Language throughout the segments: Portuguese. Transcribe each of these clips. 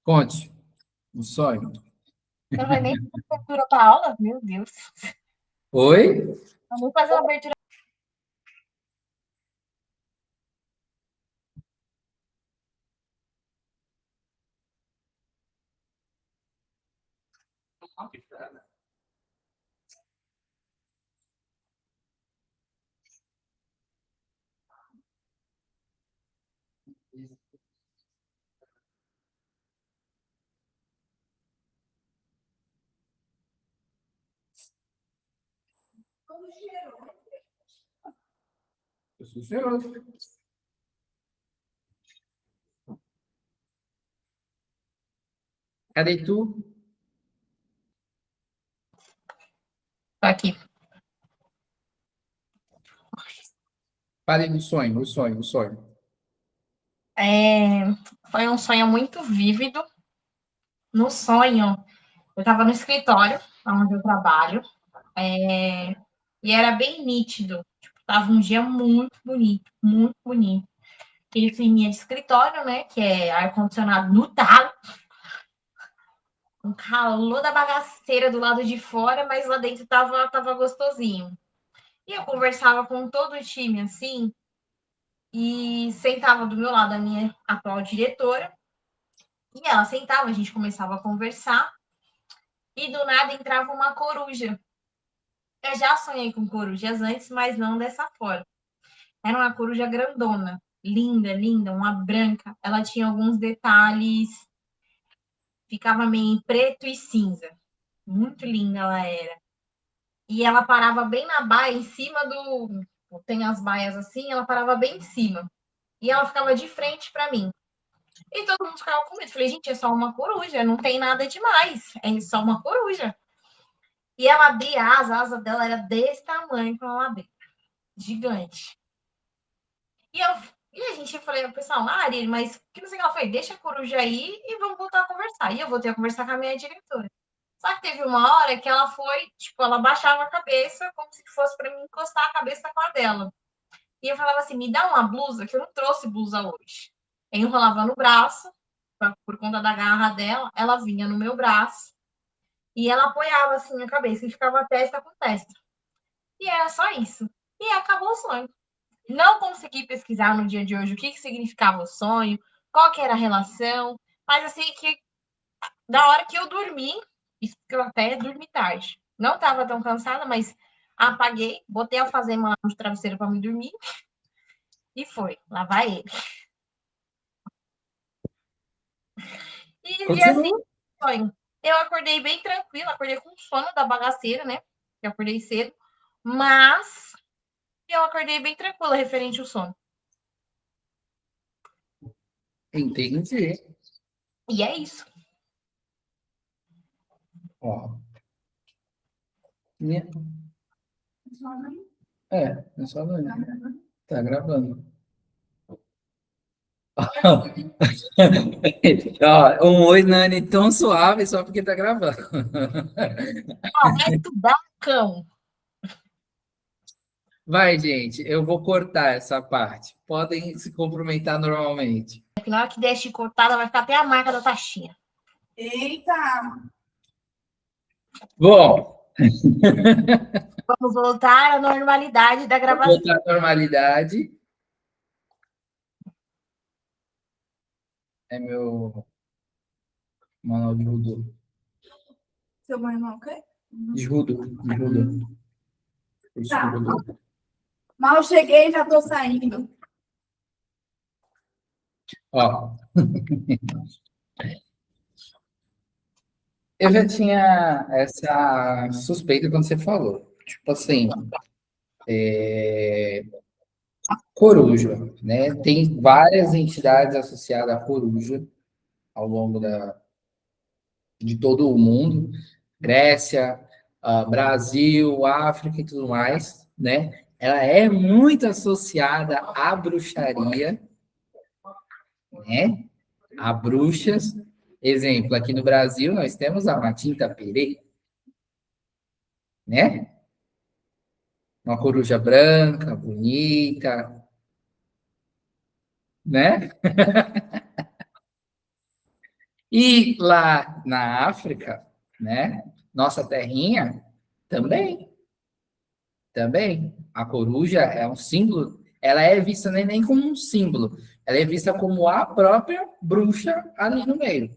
Conte, um sonho. Não vai nem fazer abertura para aula? Meu Deus. Oi? Vamos fazer uma abertura. Eu sou cheiroso. Cadê tu? Aqui. Fale do sonho, o sonho, o sonho. Foi um sonho muito vívido. No sonho, eu estava no escritório, onde eu trabalho, e era bem nítido. Tipo, tava um dia muito bonito, muito bonito. Aquele climinha de escritório, né? Que é ar-condicionado no talo, um calor da bagaceira do lado de fora, mas lá dentro tava gostosinho. E eu conversava com todo o time assim, e sentava do meu lado a minha atual diretora, e ela sentava, a gente começava a conversar, e do nada entrava uma coruja. Eu já sonhei com corujas antes, mas não dessa forma. Era uma coruja grandona, linda, linda, uma branca. Ela tinha alguns detalhes, ficava meio em preto e cinza. Muito linda ela era. E ela parava bem na baia, em cima do. Tem as baias assim, ela parava bem em cima. E ela ficava de frente para mim. E todo mundo ficava com medo. Falei, gente, é só uma coruja, não tem nada demais. É só uma coruja. E ela abria a asa dela era desse tamanho quando ela abria. Gigante. E, eu, e a gente falei, o pessoal, Ari, mas que não sei o que ela foi, deixa a coruja aí e vamos voltar a conversar. E eu voltei a conversar com a minha diretora. Só que teve uma hora que ela foi, tipo, ela baixava a cabeça como se fosse para mim encostar a cabeça com a dela. E eu falava assim, me dá uma blusa, que eu não trouxe blusa hoje. Eu enrolava no braço, por conta da garra dela, ela vinha no meu braço e ela apoiava assim a cabeça e ficava testa com testa. E era só isso. E acabou o sonho. Não consegui pesquisar no dia de hoje o que significava o sonho, qual que era a relação, mas assim que da hora que eu dormi, isso que eu até dormi tarde. Não estava tão cansada, mas apaguei, botei a alfazema lá no travesseiro para me dormir e foi. Lá vai ele. E assim, Continua. sonho. Eu acordei bem tranquila, acordei com sono da bagaceira, né? Eu acordei cedo, mas eu acordei bem tranquila referente ao sono. Entendi. E é isso. Ó, minha... É só ver. Tá gravando. Ó, um oi, Nani, tão suave só porque tá gravando. Ah, vai estudar, cão. Vai, gente, eu vou cortar essa parte. Podem se cumprimentar normalmente. Na hora que der chicotada, vai ficar até a marca da taxinha. Bom, Vamos voltar à normalidade da vou gravação. voltar à normalidade. É meu manual de judô. Seu manual o quê? De judô, de judô. Tá. Mal cheguei, já tô saindo. Ó, eu já tinha essa suspeita quando você falou. Tipo assim, coruja, né? Tem várias entidades associadas à coruja ao longo de todo o mundo. Grécia, Brasil, África e tudo mais, né? Ela é muito associada à bruxaria, né? A bruxas. Exemplo, aqui no Brasil nós temos a Matinta Perê, né? Uma coruja branca, bonita, né? E lá na África, né? Nossa terrinha, também, também. A coruja é um símbolo, ela é vista nem como um símbolo, ela é vista como a própria bruxa ali no meio.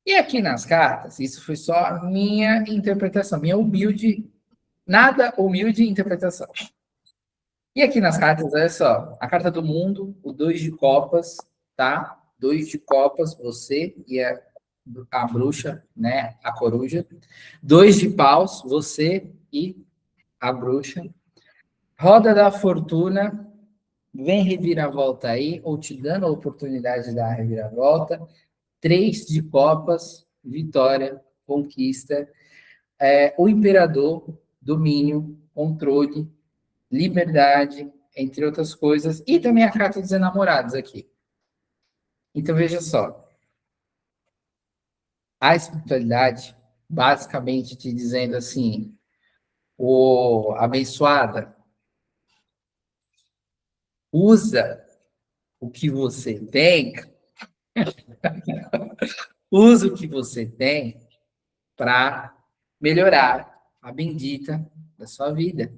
E aqui nas cartas, isso foi só a minha interpretação, minha humilde, nada humilde interpretação. E aqui nas cartas, olha só, a carta do mundo, o 2 de copas, tá? 2 de copas, você e a bruxa, né? A coruja. 2 de paus, você e a bruxa. Roda da fortuna, vem reviravolta aí, ou te dando a oportunidade de dar a reviravolta. 3 de copas, vitória, conquista. O imperador, domínio, controle, liberdade, entre outras coisas, e também a carta dos enamorados aqui. Então veja só, a espiritualidade, basicamente te dizendo assim, o abençoada, usa o que você tem, usa o que você tem para melhorar a bendita da sua vida.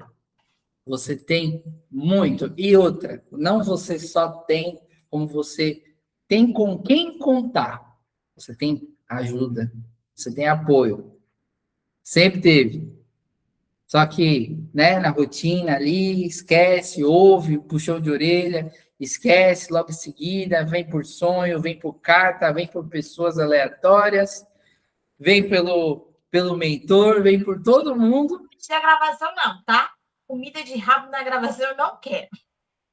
Você tem muito. E outra, não você só tem, como você tem com quem contar. Você tem ajuda, você tem apoio. Sempre teve. Só que, né, na rotina ali, esquece, ouve, puxão de orelha, esquece, logo em seguida, vem por sonho, vem por carta, vem por pessoas aleatórias, vem pelo mentor, vem por todo mundo. Na gravação, não, tá? Comida de rabo na gravação eu não quero.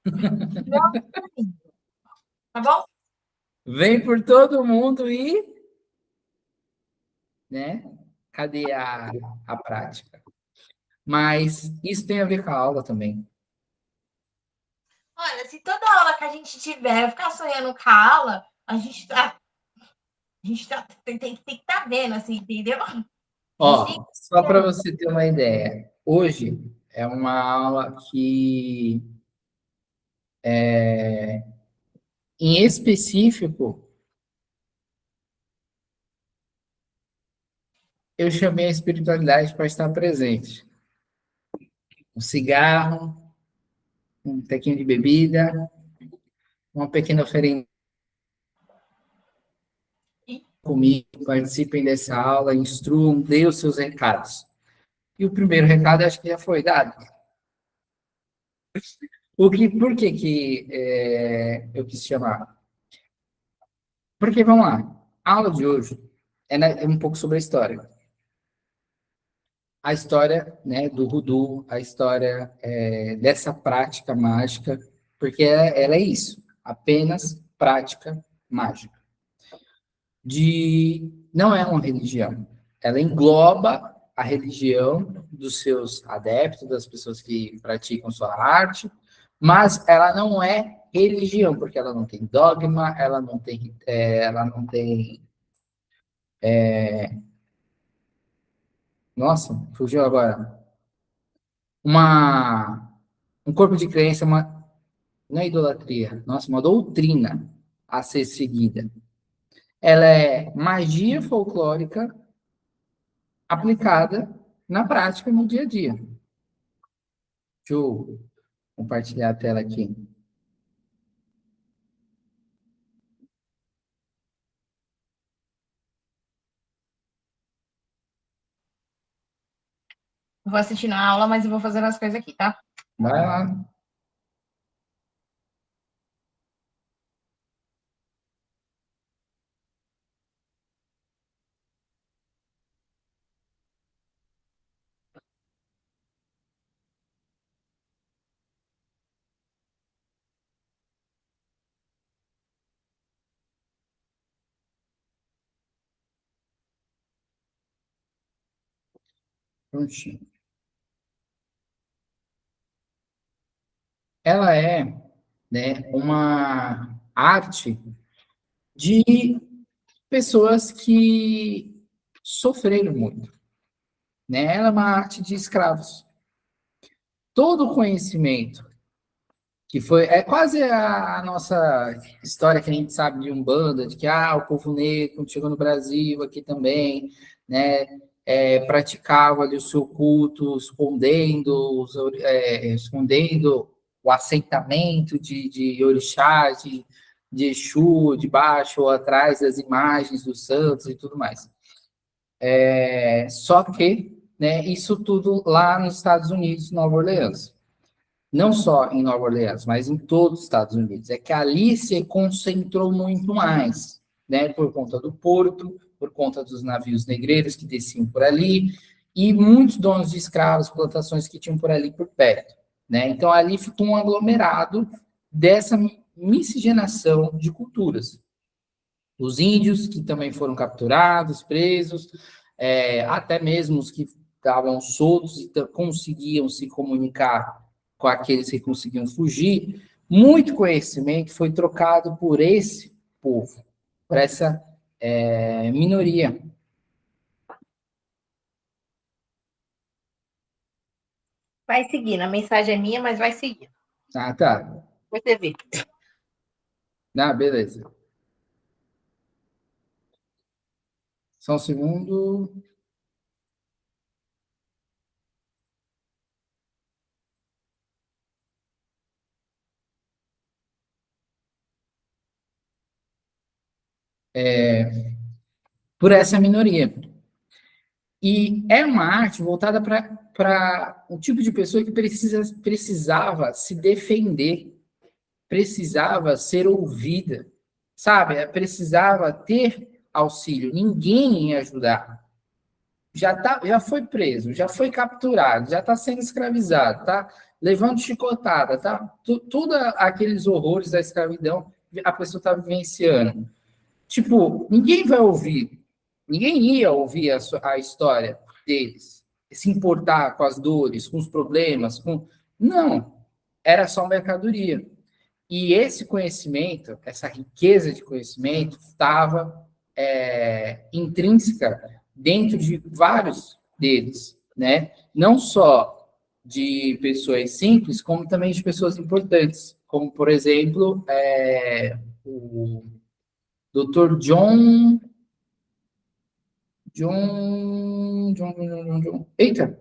Não, tá bom? Vem por todo mundo e, né? Cadê a prática? Mas isso tem a ver com a aula também. Olha, se toda aula que a gente tiver ficar sonhando com a aula, tem que estar vendo, assim, entendeu? Ó, só para você ter uma ideia, hoje é uma aula que, em específico, eu chamei a espiritualidade para estar presente. Um cigarro, um tequinho de bebida, uma pequena oferenda comigo, participem dessa aula, instruam, dê os seus recados. E o primeiro recado acho que já foi dado. Por que eu quis chamar? Porque, vamos lá, a aula de hoje é um pouco sobre a história. A história, né, do voodoo, a história dessa prática mágica, porque ela é isso, apenas prática mágica. Não é uma religião, ela engloba a religião dos seus adeptos, das pessoas que praticam sua arte, mas ela não é religião, porque ela não tem dogma, ela não tem. Nossa, fugiu agora. Um corpo de crença, não é idolatria, nossa, uma doutrina a ser seguida. Ela é magia folclórica aplicada na prática, no dia a dia. Deixa eu compartilhar a tela aqui. Vou assistir na aula, mas eu vou fazendo as coisas aqui, tá? Vai lá. Prontinho. Ela é, né, uma arte de pessoas que sofreram muito, né? Ela é uma arte de escravos. Todo o conhecimento que foi, é quase a nossa história que a gente sabe de Umbanda, de que o povo negro chegou no Brasil, aqui também, né, praticava ali o seu culto, escondendo o assentamento de orixás, de Exu, debaixo ou atrás das imagens dos santos e tudo mais. Só que, né, isso tudo lá nos Estados Unidos, Nova Orleans. Não só em Nova Orleans, mas em todos os Estados Unidos. É que ali se concentrou muito mais, né, por conta do porto, por conta dos navios negreiros que desciam por ali, e muitos donos de escravos, plantações que tinham por ali por perto, né? Então ali ficou um aglomerado dessa miscigenação de culturas. Os índios, que também foram capturados, presos, até mesmo os que estavam soltos e conseguiam se comunicar com aqueles que conseguiam fugir, muito conhecimento foi trocado por esse povo, por essa minoria. Vai seguindo. A mensagem é minha, mas vai seguir. Tá. Você vê. Beleza. Só um segundo. Por essa minoria. E é uma arte voltada para o tipo de pessoa que precisava se defender, precisava ser ouvida, sabe? Precisava ter auxílio, ninguém ia ajudar. Já foi preso, já foi capturado, já está sendo escravizado, tá levando chicotada, tá? Tudo aqueles horrores da escravidão a pessoa está vivenciando. Tipo, ninguém vai ouvir, ninguém ia ouvir a história deles, se importar com as dores, com os problemas, Não, era só mercadoria. E esse conhecimento, essa riqueza de conhecimento, estava intrínseca dentro de vários deles, né? Não só de pessoas simples, como também de pessoas importantes, como, por exemplo, o Dr. John. Eita!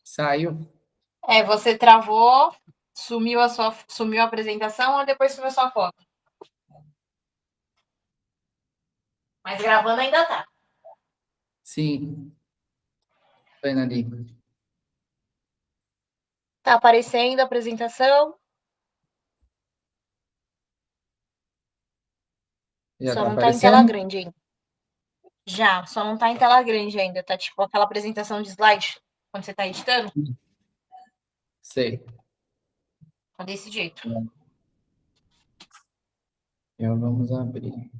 Saiu. Você travou, sumiu a apresentação ou depois sumiu a sua foto? Mas gravando ainda tá. Sim. Tô indo ali. Tá aparecendo a apresentação. Já Só tá não tá em tela aparecendo? grande ainda. Já, só não tá em tela grande ainda. Tá tipo aquela apresentação de slide, quando você tá editando. Sei. Tá desse jeito. Já vamos abrir.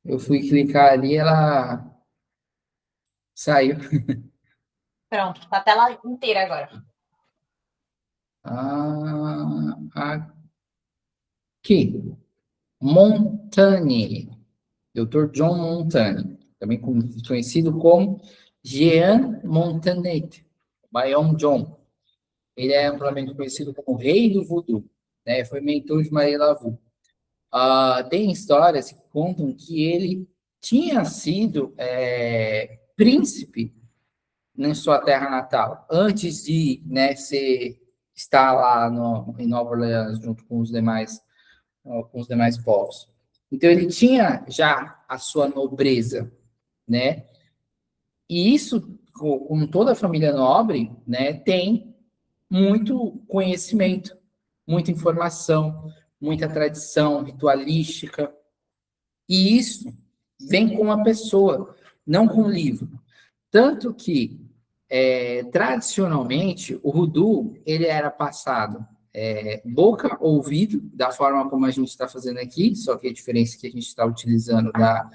Eu fui clicar ali, ela saiu. Pronto, tá a tela inteira agora. Aqui. Montaigne. Dr. John Montaigne. Também conhecido como Jean Montanet. Bayom John. Ele é amplamente conhecido como Rei do Voodoo, né? Foi mentor de Maria Laveau. Tem histórias que contam que ele tinha sido príncipe em sua terra natal, antes de, né, estar lá em Nova Orleans junto com os demais povos. Então ele tinha já a sua nobreza, né? E isso, com toda a família nobre, né, tem muito conhecimento, muita informação, muita tradição ritualística. E isso vem com a pessoa, não com o livro. Tanto que, tradicionalmente, o voodoo ele era passado boca, ouvido, da forma como a gente está fazendo aqui, só que a diferença é que a gente está utilizando da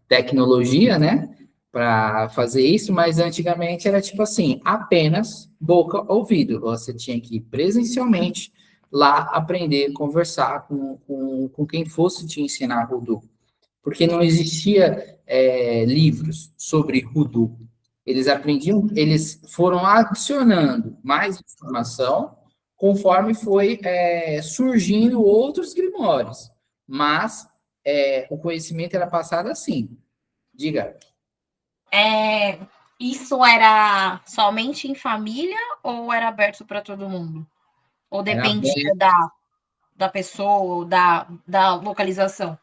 tecnologia, né, para fazer isso, mas antigamente era tipo assim, apenas boca, ouvido. Você tinha que ir presencialmente lá aprender a conversar com quem fosse te ensinar Voodoo. Porque não existia livros sobre Voodoo. Eles aprendiam, eles foram adicionando mais informação conforme foi surgindo outros grimórios. Mas o conhecimento era passado assim. Diga. Isso era somente em família ou era aberto para todo mundo? Ou dependia da pessoa, da localização?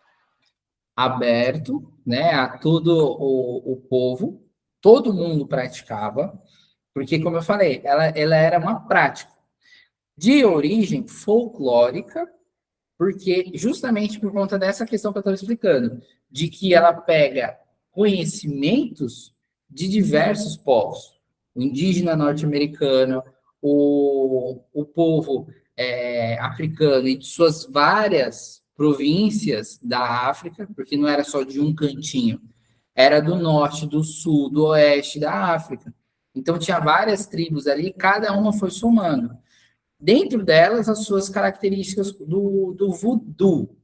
Aberto, né, a todo o povo, todo mundo praticava, porque, como eu falei, ela era uma prática de origem folclórica, porque justamente por conta dessa questão que eu estava explicando, de que ela pega conhecimentos de diversos povos, o indígena norte-americano, o povo africano e de suas várias províncias da África, porque não era só de um cantinho, era do norte, do sul, do oeste da África. Então tinha várias tribos ali, cada uma foi somando. Dentro delas, as suas características do voodoo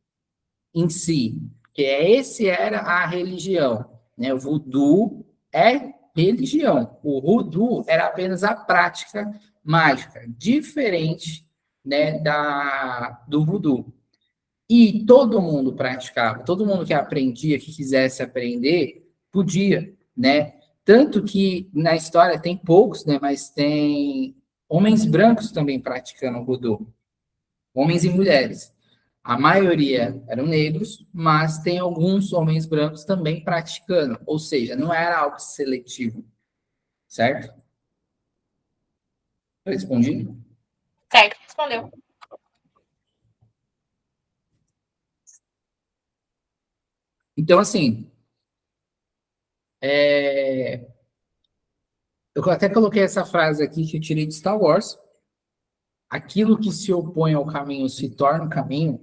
em si, que esse era a religião, né? O voodoo é religião. O voodoo era apenas a prática mágica, diferente, né, do voodoo. E todo mundo praticava, todo mundo que aprendia, que quisesse aprender, podia, né? Tanto que na história tem poucos, né? Mas tem homens brancos também praticando voodoo, homens e mulheres. A maioria eram negros, mas tem alguns homens brancos também praticando, ou seja, não era algo seletivo, certo? Eu respondi? Certo, respondeu. Então, assim, eu até coloquei essa frase aqui que eu tirei de Star Wars. Aquilo que se opõe ao caminho se torna o caminho.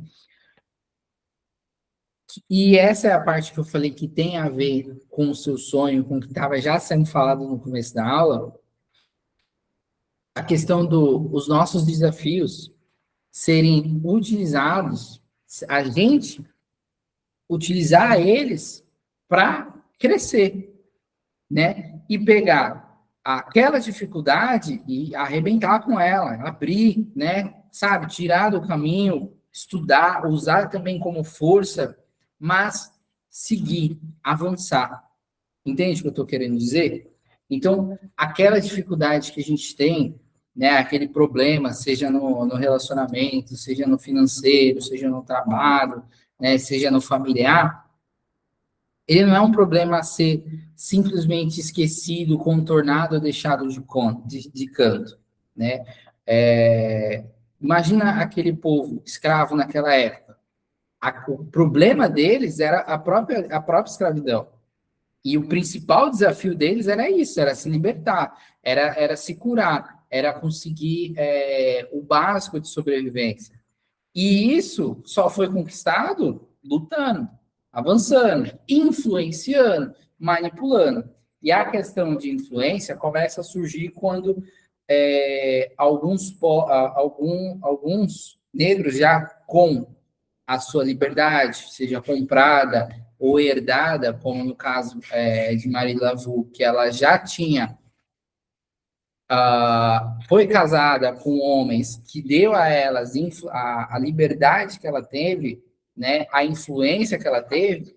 E essa é a parte que eu falei que tem a ver com o seu sonho, com o que estava já sendo falado no começo da aula. A questão dos nossos desafios serem utilizados, a gente utilizar eles para crescer, né? E pegar aquela dificuldade e arrebentar com ela, abrir, né? Sabe, tirar do caminho, estudar, usar também como força, mas seguir, avançar. Entende o que eu estou querendo dizer? Então, aquela dificuldade que a gente tem, né, aquele problema, seja no relacionamento, seja no financeiro, seja no trabalho, né, seja no familiar, ele não é um problema a ser simplesmente esquecido, contornado ou deixado de canto, né? Imagina aquele povo escravo naquela época. O problema deles era a própria escravidão. E o principal desafio deles era isso, era se libertar, era se curar, era conseguir o básico de sobrevivência. E isso só foi conquistado lutando, avançando, influenciando, manipulando. E a questão de influência começa a surgir quando alguns negros já com a sua liberdade, seja comprada ou herdada, como no caso de Marie Laveau, que ela já tinha, foi casada com homens que deu a elas a liberdade que ela teve, né, a influência que ela teve,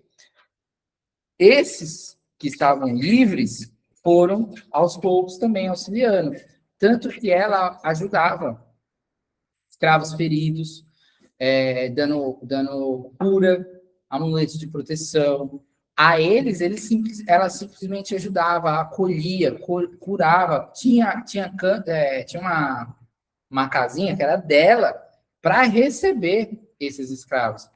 esses que estavam livres foram aos poucos também auxiliando. Tanto que ela ajudava escravos feridos, dando cura, amuletos de proteção. A ela simplesmente ajudava, acolhia, curava. Tinha uma casinha que era dela para receber esses escravos.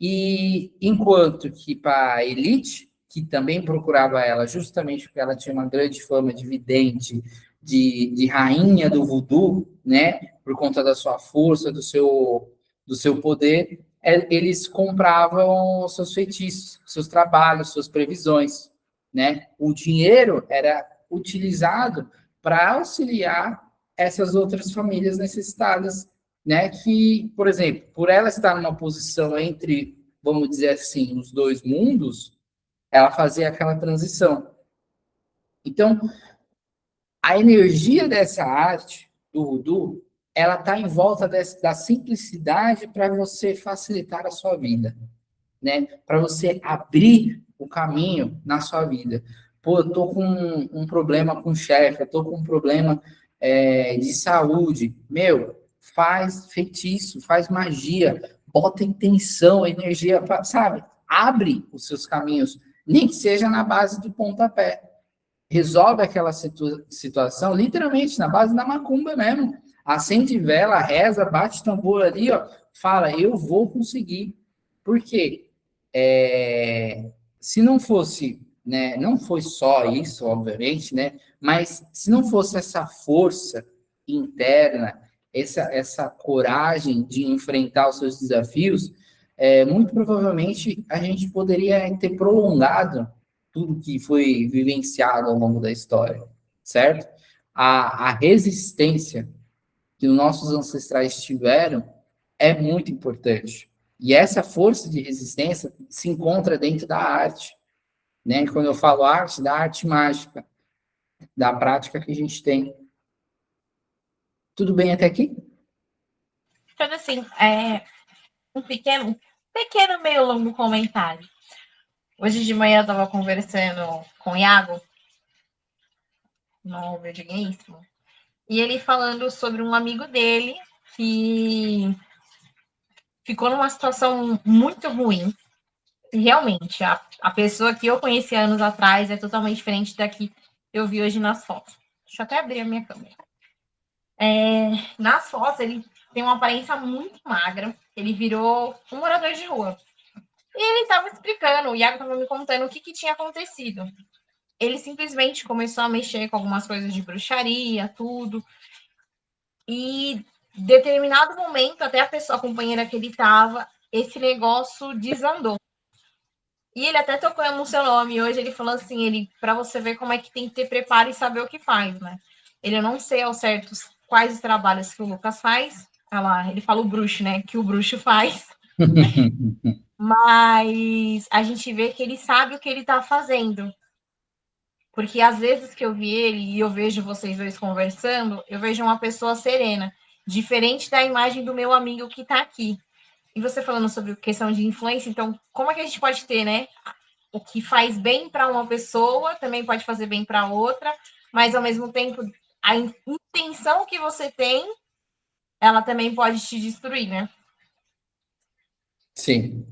E enquanto que para a elite, que também procurava ela, justamente porque ela tinha uma grande fama de vidente, de rainha do voodoo, né? Por conta da sua força, do seu poder, eles compravam seus feitiços, seus trabalhos, suas previsões, né? O dinheiro era utilizado para auxiliar essas outras famílias necessitadas né, que, por exemplo, por ela estar numa posição entre, vamos dizer assim, os dois mundos, ela fazia aquela transição. Então, a energia dessa arte, do Voodoo, ela está em volta da simplicidade para você facilitar a sua vida, né? Para você abrir o caminho na sua vida. Pô, eu tô com um problema com o chefe, eu tô com um problema de saúde. Meu, faz feitiço, faz magia, bota intenção, energia, sabe? Abre os seus caminhos, nem que seja na base do pontapé. Resolve aquela situação, literalmente, na base da macumba mesmo. Acende vela, reza, bate tambor ali, ó, fala, eu vou conseguir. Por quê? Se não fosse, né, não foi só isso, obviamente, né, mas se não fosse essa força interna, essa coragem de enfrentar os seus desafios, muito provavelmente a gente poderia ter prolongado tudo que foi vivenciado ao longo da história, certo? A resistência que os nossos ancestrais tiveram é muito importante. E essa força de resistência se encontra dentro da arte, né? E quando eu falo arte, da arte mágica, da prática que a gente tem. Tudo bem até aqui? Então, assim, um pequeno, meio longo comentário. Hoje de manhã eu estava conversando com o Iago, no Verdiguíssimo, e ele falando sobre um amigo dele que ficou numa situação muito ruim. E realmente, a pessoa que eu conheci anos atrás é totalmente diferente da que eu vi hoje nas fotos. Deixa eu até abrir a minha câmera. Nas fotos, ele tem uma aparência muito magra. Ele virou um morador de rua. E ele estava explicando, o Iago estava me contando o que tinha acontecido. Ele simplesmente começou a mexer com algumas coisas de bruxaria, tudo. E em determinado momento, até a companheira que ele estava, esse negócio desandou. E ele até tocou no seu nome. Hoje ele falou assim, para você ver como é que tem que ter preparo e saber o que faz, né? Eu não sei ao certo quais os trabalhos que o Lucas faz. Olha lá, ele fala o bruxo, né? Que o bruxo faz. Mas a gente vê que ele sabe o que ele está fazendo. Porque às vezes que eu vi ele e eu vejo vocês dois conversando, eu vejo uma pessoa serena, diferente da imagem do meu amigo que está aqui. E você falando sobre questão de influência, então, como é que a gente pode ter, né? O que faz bem para uma pessoa também pode fazer bem para outra, mas ao mesmo tempo, a intenção que você tem, ela também pode te destruir, né? Sim.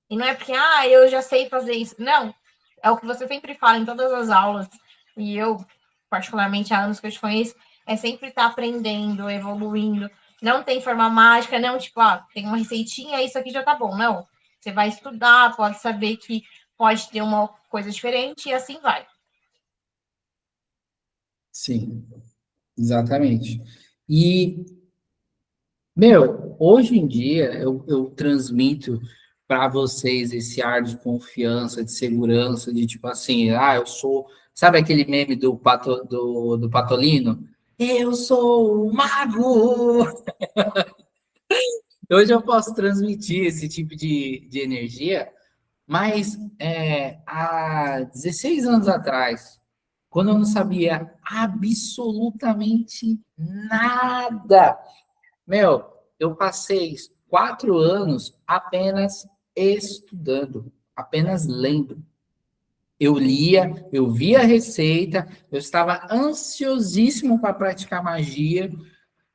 E não é porque, eu já sei fazer isso. Não, é o que você sempre fala em todas as aulas, e eu, particularmente há anos que eu te conheço, é sempre estar aprendendo, evoluindo. Não tem forma mágica, não, tipo, tem uma receitinha, isso aqui já tá bom. Não, você vai estudar, pode saber que pode ter uma coisa diferente e assim vai. Sim, exatamente. E, meu, hoje em dia eu transmito para vocês esse ar de confiança, de segurança, de tipo assim, eu sou. Sabe aquele meme do Patolino? Eu sou o mago! Hoje eu posso transmitir esse tipo de energia, mas há 16 anos atrás, quando eu não sabia absolutamente nada, meu, eu passei 4 anos apenas estudando, apenas lendo. Eu lia, eu via a receita, eu estava ansiosíssimo para praticar magia,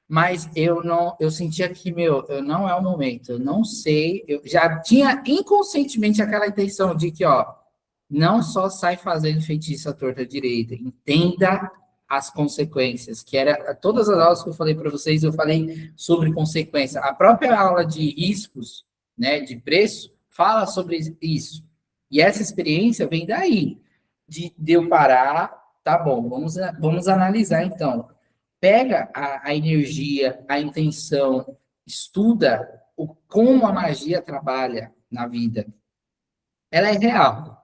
mas eu sentia que, eu não é o momento, eu não sei, eu já tinha inconscientemente aquela intenção de que, não só sai fazendo feitiço à torta direita, entenda as consequências, que era todas as aulas que eu falei para vocês, eu falei sobre consequência. A própria aula de riscos, né, de preço, fala sobre isso. E essa experiência vem daí, de eu parar, tá bom, vamos analisar então. Pega a energia, a intenção, estuda como a magia trabalha na vida. Ela é real.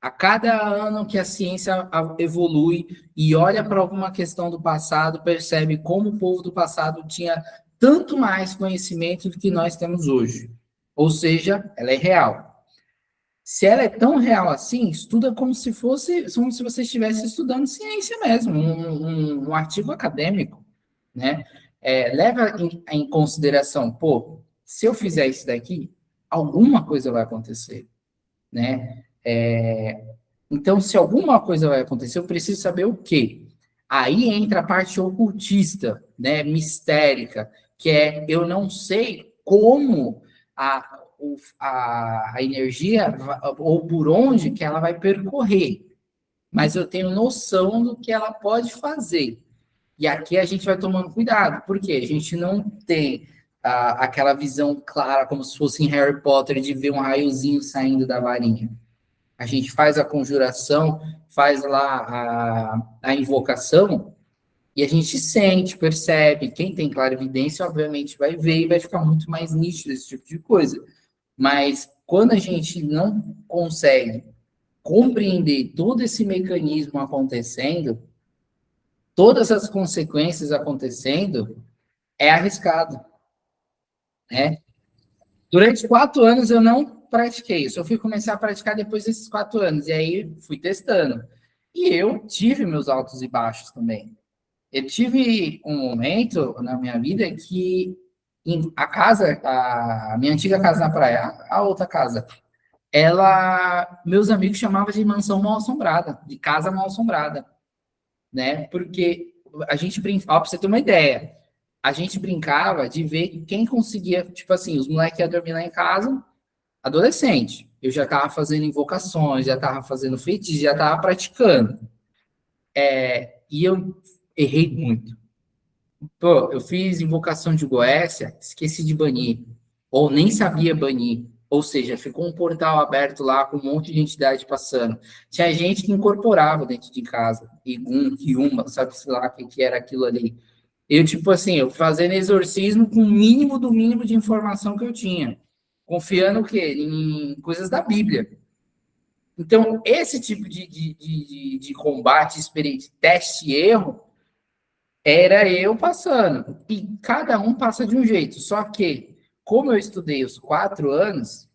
A cada ano que a ciência evolui e olha para alguma questão do passado, percebe como o povo do passado tinha tanto mais conhecimento do que nós temos hoje. Ou seja, ela é real. Se ela é tão real assim, estuda como se você estivesse estudando ciência mesmo, um artigo acadêmico, né? Leva em consideração, pô, se eu fizer isso daqui, alguma coisa vai acontecer, né? Então, se alguma coisa vai acontecer, eu preciso saber o quê? Aí entra a parte ocultista, né, mistérica, que é eu não sei como a energia, ou por onde que ela vai percorrer, mas eu tenho noção do que ela pode fazer. E aqui a gente vai tomando cuidado, porque a gente não tem aquela visão clara, como se fosse em Harry Potter, de ver um raiozinho saindo da varinha. A gente faz a conjuração, faz lá a invocação, e a gente sente, percebe. Quem tem clarividência, obviamente, vai ver e vai ficar muito mais nítido esse tipo de coisa. Mas quando a gente não consegue compreender todo esse mecanismo acontecendo, todas as consequências acontecendo, é arriscado, né? Durante 4 anos eu não pratiquei, eu só fui começar a praticar depois desses 4 anos, e aí fui testando. E eu tive meus altos e baixos também. Eu tive um momento na minha vida que a minha antiga casa na praia, a outra casa, meus amigos chamavam de mansão mal assombrada, de casa mal assombrada, né? Porque a gente brincava, para você ter uma ideia, a gente brincava de ver quem conseguia, tipo assim, os moleques iam dormir lá em casa, adolescente. Eu já estava fazendo invocações, já estava fazendo feitiço, já estava praticando. E eu errei muito. Pô, eu fiz invocação de Goécia, esqueci de banir, ou nem sabia banir. Ou seja, ficou um portal aberto lá com um monte de entidade passando. Tinha gente que incorporava dentro de casa, e uma, sabe-se lá o que era aquilo ali. Eu, tipo assim, eu fazendo exorcismo com o mínimo do mínimo de informação que eu tinha. Confiando o quê? Em coisas da Bíblia. Então, esse tipo de combate, experiência, teste e erro, era eu passando. E cada um passa de um jeito. Só que, como eu estudei os 4 anos,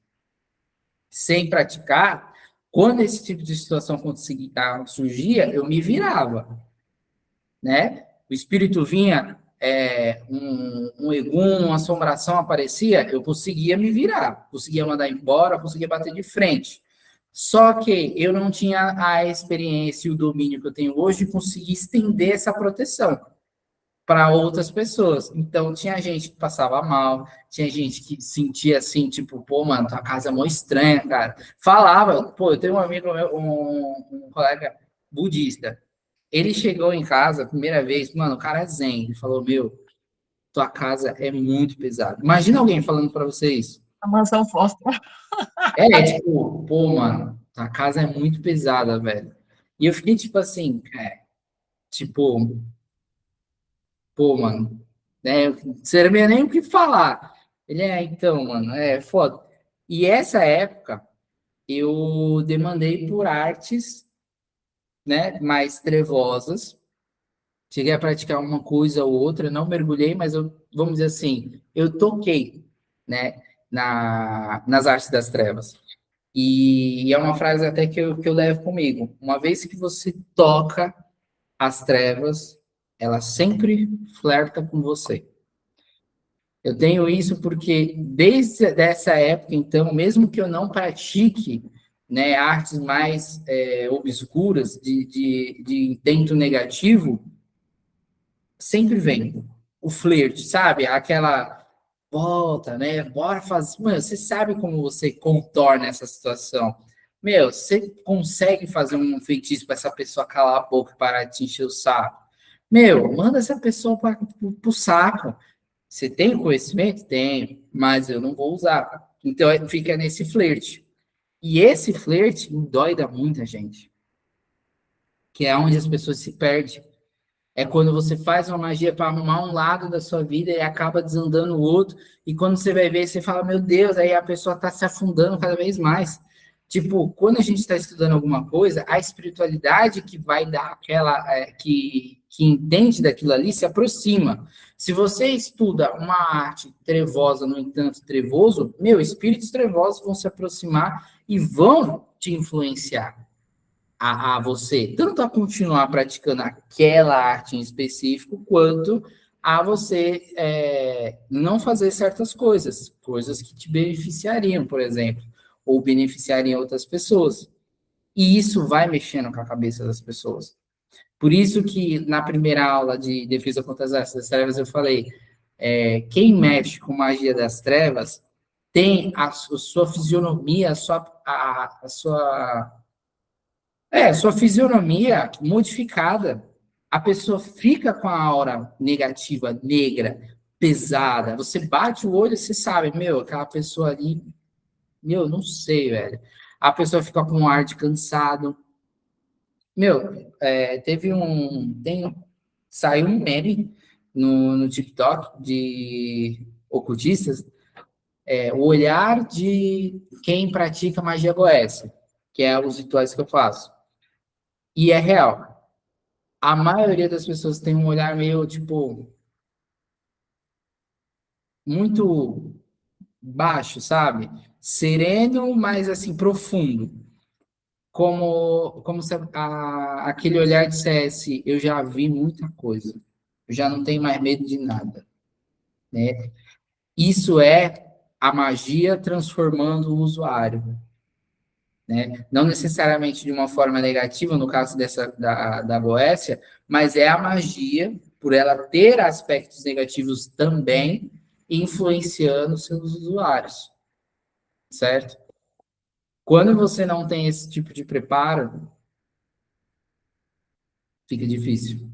sem praticar, quando esse tipo de situação surgia, eu me virava, né? O espírito vinha, um egum, uma assombração aparecia, eu conseguia me virar, conseguia mandar embora, conseguia bater de frente. Só que eu não tinha a experiência e o domínio que eu tenho hoje de conseguir estender essa proteção para outras pessoas. Então, tinha gente que passava mal, tinha gente que sentia assim, tipo, pô, mano, tua casa é mó estranha, cara. Falava, pô, eu tenho um amigo meu, um colega budista. Ele chegou em casa a primeira vez, mano, o cara é zen. Ele falou, meu, tua casa é muito pesada. Imagina alguém falando para você isso. A mansão Foster. Tipo, pô, mano, tua casa é muito pesada, velho. E eu fiquei tipo assim, tipo, pô, mano, né? Não sabia nem o que falar. Ele então, mano, é foda. E essa época eu demandei por artes, né, mais trevosas. Cheguei a praticar uma coisa ou outra, não mergulhei, mas vamos dizer assim, eu toquei, né, nas artes das trevas. E é uma frase até que eu levo comigo. Uma vez que você toca as trevas, ela sempre flerta com você. Eu tenho isso porque desde essa época, então, mesmo que eu não pratique, né, artes mais obscuras, de intento negativo, sempre vem o flerte, sabe? Aquela volta, né? Bora fazer. Mano, você sabe como você contorna essa situação. Meu, você consegue fazer um feitiço para essa pessoa calar a boca e parar de te encher o saco. Meu, manda essa pessoa para o saco. Você tem conhecimento? Tenho, mas eu não vou usar. Então fica nesse flerte. E esse flerte dói da muita gente. Que é onde as pessoas se perdem. É quando você faz uma magia para arrumar um lado da sua vida e acaba desandando o outro. E quando você vai ver, você fala, meu Deus, aí a pessoa está se afundando cada vez mais. Tipo, quando a gente está estudando alguma coisa, a espiritualidade que vai dar aquela, que entende daquilo ali, se aproxima. Se você estuda uma arte trevosa, no entanto, trevoso, meu, espíritos trevosos vão se aproximar e vão te influenciar a você, tanto a continuar praticando aquela arte em específico, quanto a você não fazer certas coisas, coisas que te beneficiariam, por exemplo, ou beneficiariam outras pessoas. E isso vai mexendo com a cabeça das pessoas. Por isso que na primeira aula de Defesa contra as Artes das Trevas eu falei, quem mexe com magia das trevas tem a sua fisionomia, sua fisionomia modificada. A pessoa fica com a aura negativa, negra, pesada. Você bate o olho e você sabe, meu, aquela pessoa ali, meu, não sei, velho. A pessoa fica com um ar de cansado. Meu, saiu um meme no TikTok de ocultistas, o olhar de quem pratica magia goécia, que é os rituais que eu faço. E é real. A maioria das pessoas tem um olhar meio, tipo, muito baixo, sabe? Sereno, mas assim, profundo. Como se aquele olhar dissesse, eu já vi muita coisa. Eu já não tenho mais medo de nada, né? Isso é a magia transformando o usuário, né? Não necessariamente de uma forma negativa, no caso da Boécia, mas é a magia, por ela ter aspectos negativos também, influenciando seus usuários, certo? Quando você não tem esse tipo de preparo, fica difícil.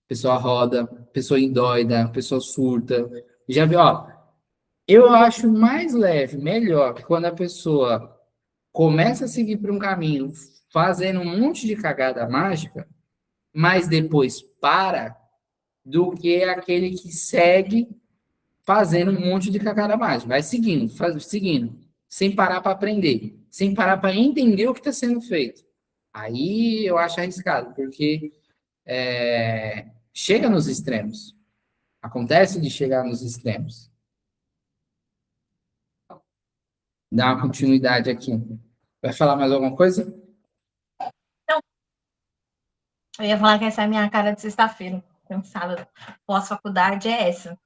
A pessoa roda, a pessoa endoida, a pessoa surta. Já viu, ó, eu acho mais leve, melhor, quando a pessoa começa a seguir por um caminho, fazendo um monte de cagada mágica, mas depois para, do que aquele que segue fazendo um monte de cagada mágica. Vai seguindo, seguindo, sem parar para aprender, sem parar para entender o que está sendo feito. Aí eu acho arriscado, porque chega nos extremos. Acontece de chegar nos extremos. Dá uma continuidade aqui. Vai falar mais alguma coisa? Eu ia falar que essa é a minha cara de sexta-feira. Cansada. Pós-faculdade é essa.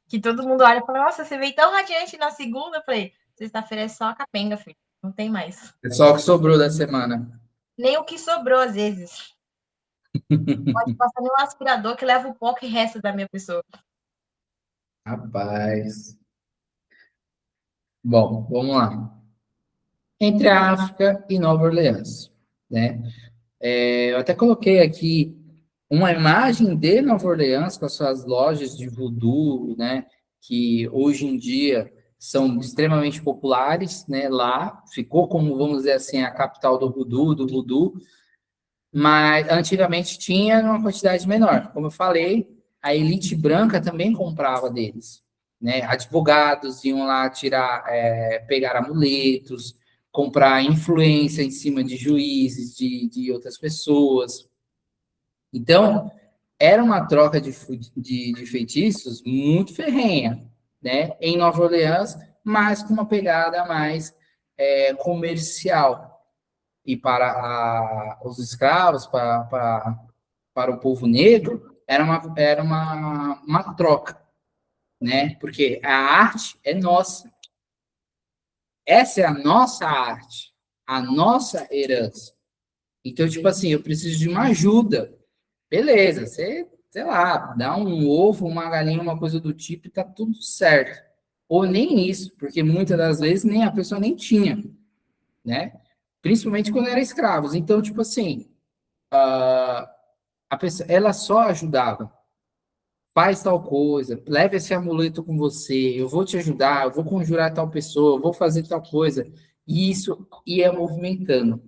Que todo mundo olha e fala, nossa, você veio tão radiante na segunda. Eu falei, sexta-feira é só a capenga, filho. Não tem mais. É só o que sobrou da semana. Nem o que sobrou, às vezes. Pode passar nem um aspirador que leva o pó que resta da minha pessoa. Rapaz. Bom, vamos lá. Entre a África e Nova Orleans, né? Eu até coloquei aqui uma imagem de Nova Orleans com as suas lojas de voodoo, né? Que hoje em dia são extremamente populares, né? Lá ficou como, vamos dizer assim, a capital do voodoo, mas antigamente tinha uma quantidade menor. Como eu falei, a elite branca também comprava deles, né? Advogados iam lá pegar amuletos, comprar influência em cima de juízes, de outras pessoas. Então, era uma troca de feitiços muito ferrenha, né? Em Nova Orleans, mas com uma pegada mais comercial. E para os escravos, para o povo negro, era uma troca, né? Porque a arte é nossa. Essa é a nossa arte, a nossa herança. Então, tipo assim, eu preciso de uma ajuda. Beleza, você, sei lá, dá um ovo, uma galinha, uma coisa do tipo e tá tudo certo. Ou nem isso, porque muitas das vezes nem a pessoa nem tinha, né? Principalmente quando era escravos. Então, tipo assim, a pessoa, ela só ajudava. Faz tal coisa, leve esse amuleto com você, eu vou te ajudar, eu vou conjurar tal pessoa, eu vou fazer tal coisa. E isso ia movimentando.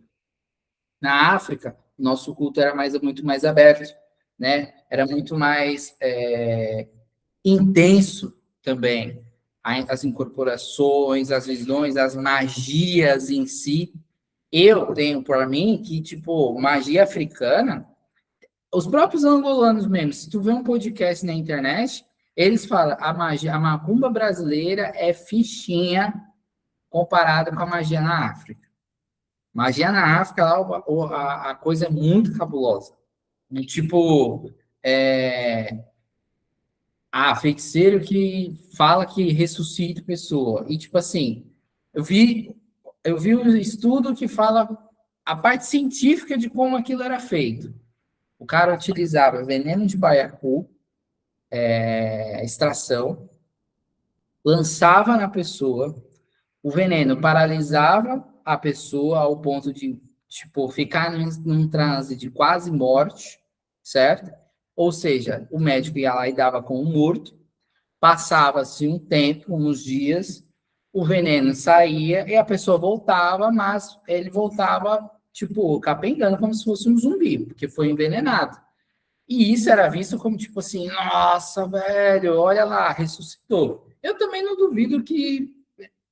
Na África, nosso culto era muito mais aberto, né? Era muito mais intenso também. as incorporações, as visões, as magias em si. Eu tenho para mim que, tipo, magia africana, os próprios angolanos mesmo, se tu vê um podcast na internet, eles falam, a magia, a macumba brasileira é fichinha comparada com a magia na África. Magia na África, lá, a coisa é muito cabulosa. Tipo, feiticeiro que fala que ressuscita pessoa. E, tipo assim, eu vi um estudo que fala a parte científica de como aquilo era feito. O cara utilizava veneno de baiacu, extração, lançava na pessoa, o veneno paralisava a pessoa ao ponto de, tipo, ficar num transe de quase morte, certo? Ou seja, o médico ia lá e dava com o morto, passava-se um tempo, uns dias, o veneno saía e a pessoa voltava, mas ele voltava, tipo, capengando como se fosse um zumbi, porque foi envenenado. E isso era visto como, tipo assim, nossa, velho, olha lá, ressuscitou. Eu também não duvido que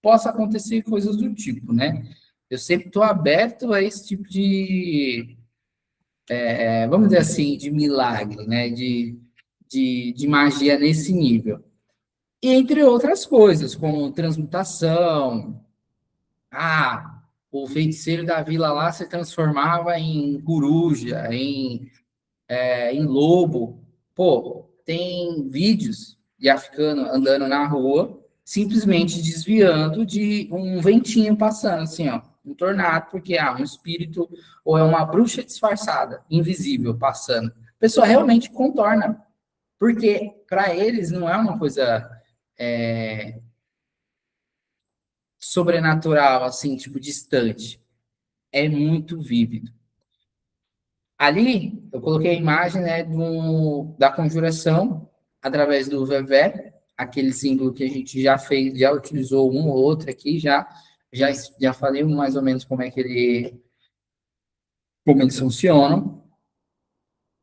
possa acontecer coisas do tipo, né? Eu sempre estou aberto a esse tipo de, vamos dizer assim, de milagre, né? De magia nesse nível. E entre outras coisas, como transmutação. O feiticeiro da vila lá se transformava em coruja, em lobo. Pô, tem vídeos de africano andando na rua, simplesmente desviando de um ventinho passando, assim, ó, um tornado, porque um espírito ou é uma bruxa disfarçada, invisível, passando. A pessoa realmente contorna, porque para eles não é uma coisa sobrenatural, assim, tipo, distante. É muito vívido. Ali, eu coloquei a imagem, né, da conjuração através do vevé, aquele símbolo que a gente já fez, já utilizou um ou outro aqui, já falei mais ou menos como eles funcionam,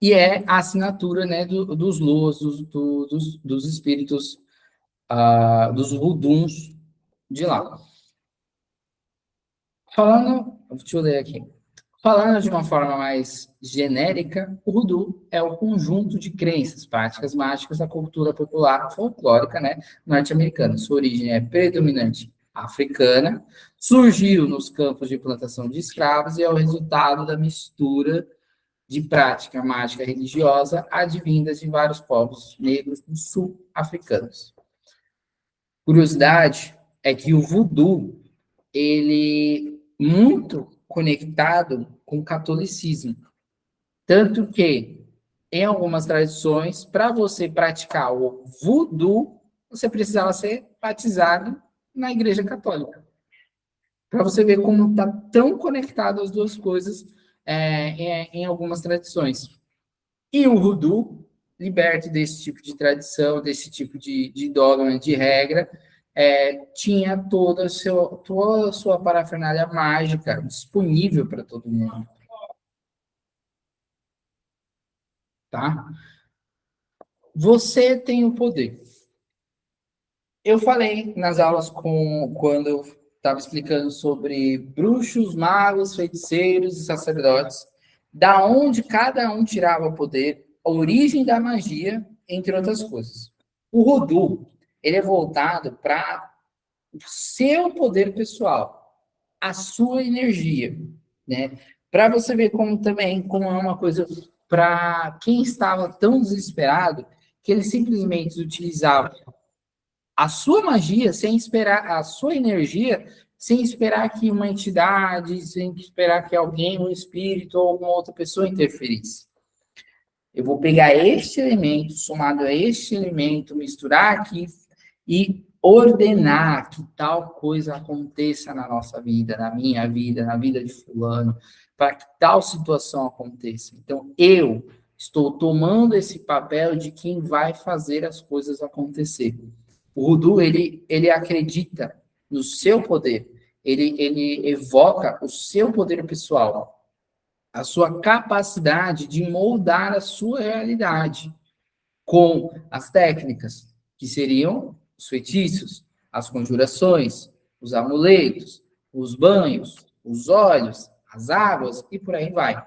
e é a assinatura, né, dos luas, dos espíritos, dos voduns de lá. Deixa eu ler aqui. Falando de uma forma mais genérica, o voodoo é o conjunto de crenças, práticas mágicas da cultura popular folclórica, né, norte-americana. Sua origem é predominante africana, surgiu nos campos de plantação de escravos e é o resultado da mistura de prática mágica religiosa advindas de vários povos negros do sul-africanos. Curiosidade é que o voodoo, ele muito conectado com o catolicismo. Tanto que, em algumas tradições, para você praticar o voodoo, você precisava ser batizado na Igreja Católica. Para você ver como está tão conectado as duas coisas em algumas tradições. E o voodoo, liberto desse tipo de tradição, desse tipo de dogma, de regra, tinha toda a sua parafernália mágica disponível para todo mundo. Tá? Você tem o poder. Eu falei nas aulas quando eu estava explicando sobre bruxos, magos, feiticeiros e sacerdotes, da onde cada um tirava o poder, a origem da magia, entre outras coisas. O voodoo, ele é voltado para o seu poder pessoal, a sua energia, né? Para você ver como é uma coisa para quem estava tão desesperado que ele simplesmente utilizava a sua magia sem esperar, a sua energia sem esperar que uma entidade, sem esperar que alguém, um espírito ou alguma outra pessoa interferisse. Eu vou pegar este elemento, somado a este elemento, misturar aqui e ordenar que tal coisa aconteça na nossa vida, na minha vida, na vida de fulano, para que tal situação aconteça. Então, eu estou tomando esse papel de quem vai fazer as coisas acontecer. O voodoo, ele acredita no seu poder, ele evoca o seu poder pessoal, a sua capacidade de moldar a sua realidade com as técnicas, que seriam os feitiços, as conjurações, os amuletos, os banhos, os óleos, as águas e por aí vai.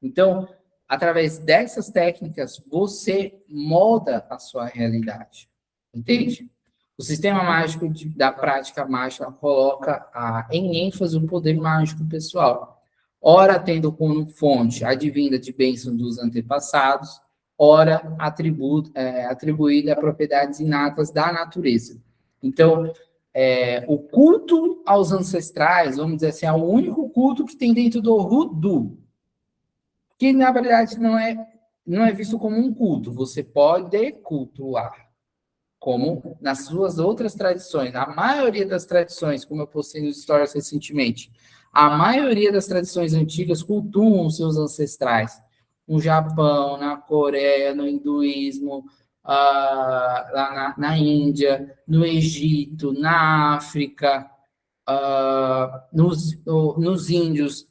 Então, através dessas técnicas, você molda a sua realidade. Entende? O sistema mágico da prática mágica coloca em ênfase o poder mágico pessoal. Ora tendo como fonte advinda de bênçãos dos antepassados, ora atribuída a propriedades inatas da natureza. Então, o culto aos ancestrais, vamos dizer assim, é o único culto que tem dentro do Voodoo, que na verdade não é visto como um culto. Você pode cultuar, como nas suas outras tradições. A maioria das tradições, como eu postei nos stories recentemente, a maioria das tradições antigas cultuam seus ancestrais. No Japão, na Coreia, no hinduísmo, lá na Índia, no Egito, na África, nos índios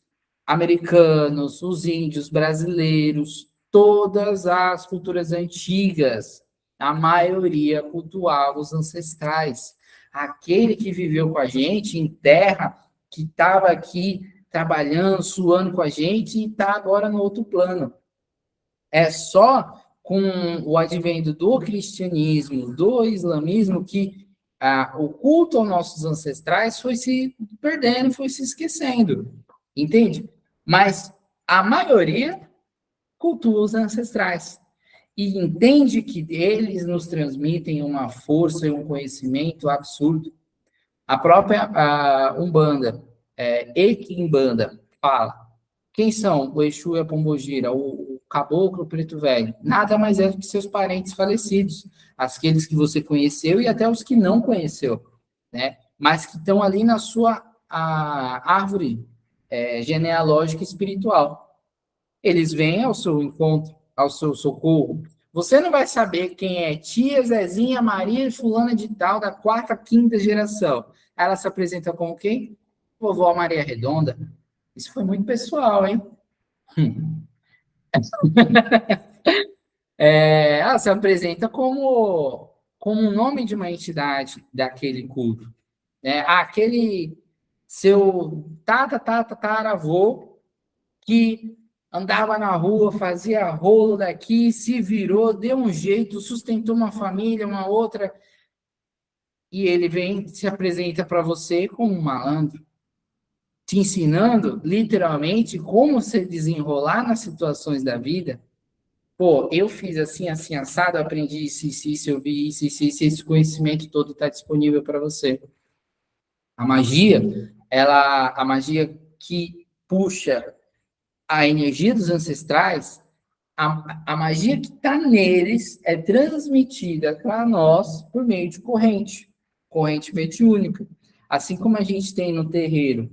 americanos, os índios brasileiros, todas as culturas antigas, a maioria cultuava os ancestrais. Aquele que viveu com a gente em terra, que estava aqui trabalhando, suando com a gente e está agora no outro plano. É só com o advento do cristianismo, do islamismo, que o culto aos nossos ancestrais foi se perdendo, foi se esquecendo. Entende? Mas a maioria cultua os ancestrais e entende que eles nos transmitem uma força e um conhecimento absurdo. A própria Umbanda, Equimbanda, fala: quem são o Exu e a Pombogira, o Caboclo Preto Velho? Nada mais é do que seus parentes falecidos, aqueles que você conheceu e até os que não conheceu, né? Mas que estão ali na sua árvore genealógica e espiritual. Eles vêm ao seu encontro, ao seu socorro. Você não vai saber quem é tia Zezinha, Maria e fulana de tal, da quarta, quinta geração. Ela se apresenta como quem? Vovó Maria Redonda. Isso foi muito pessoal, hein? Ela se apresenta como o nome de uma entidade daquele culto. Né? Aquele seu tataravô que andava na rua, fazia rolo daqui, se virou, deu um jeito, sustentou uma família, uma outra, e ele vem, se apresenta para você como um malandro, te ensinando, literalmente, como se desenrolar nas situações da vida. Pô, eu fiz assim, assim, assado, aprendi isso, eu vi isso, esse conhecimento todo está disponível para você. A magia que puxa a energia dos ancestrais, a magia que está neles é transmitida para nós por meio de corrente mediúnica. Assim como a gente tem no terreiro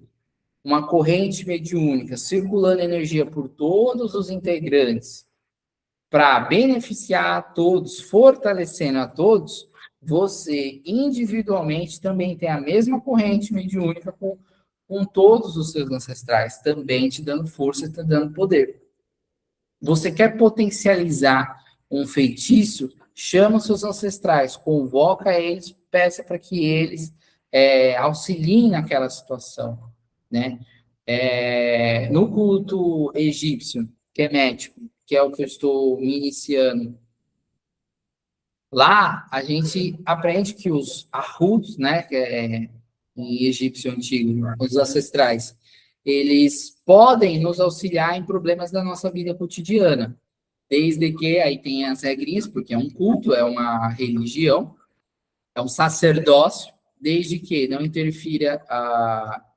uma corrente mediúnica circulando energia por todos os integrantes para beneficiar a todos, fortalecendo a todos, você individualmente também tem a mesma corrente mediúnica com todos os seus ancestrais, também te dando força e te dando poder. Você quer potencializar um feitiço? Chama os seus ancestrais, convoca eles, peça para que eles auxiliem naquela situação, né? No culto egípcio, kemético, que é o que eu estou me iniciando, lá a gente aprende que os Ahuts, né, que em egípcio antigo, os ancestrais, eles podem nos auxiliar em problemas da nossa vida cotidiana, desde que aí tem as regrinhas, porque é um culto, é uma religião, é um sacerdócio, desde que não interfira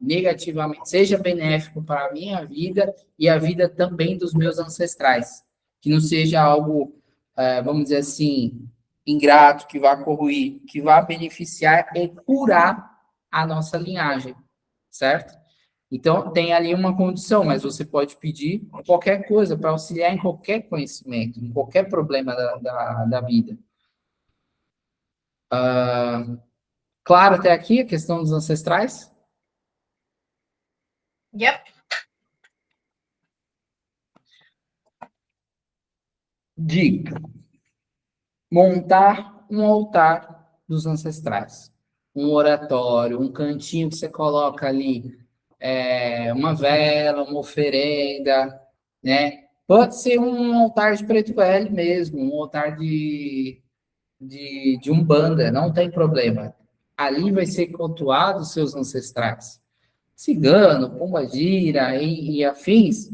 negativamente, seja benéfico para a minha vida e a vida também dos meus ancestrais, que não seja algo, vamos dizer assim, ingrato, que vá corroir, que vá beneficiar e curar a nossa linhagem, certo? Então, tem ali uma condição, mas você pode pedir qualquer coisa para auxiliar em qualquer conhecimento, em qualquer problema da vida. Claro, até aqui a questão dos ancestrais? Yep. Dica: montar um altar dos ancestrais. um oratório, um cantinho que você coloca ali uma vela, uma oferenda, né? Pode ser um altar de preto velho mesmo, um altar de Umbanda, não tem problema. Ali vai ser cultuado os seus ancestrais. Cigano, pombagira e afins,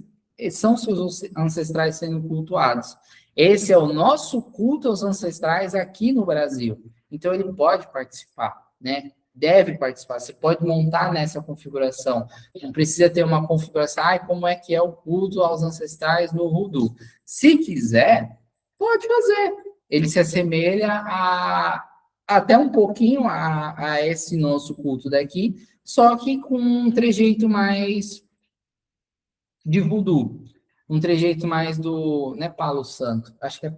são seus ancestrais sendo cultuados. Esse é o nosso culto aos ancestrais aqui no Brasil. Então, ele pode participar, né? Deve participar. Você pode montar nessa configuração. Não precisa ter uma configuração, como é que é o culto aos ancestrais no Voodoo. Se quiser, pode fazer. Ele se assemelha até um pouquinho a esse nosso culto daqui, só que com um trejeito mais de voodoo, um trejeito mais do, não é Palo Santo, acho que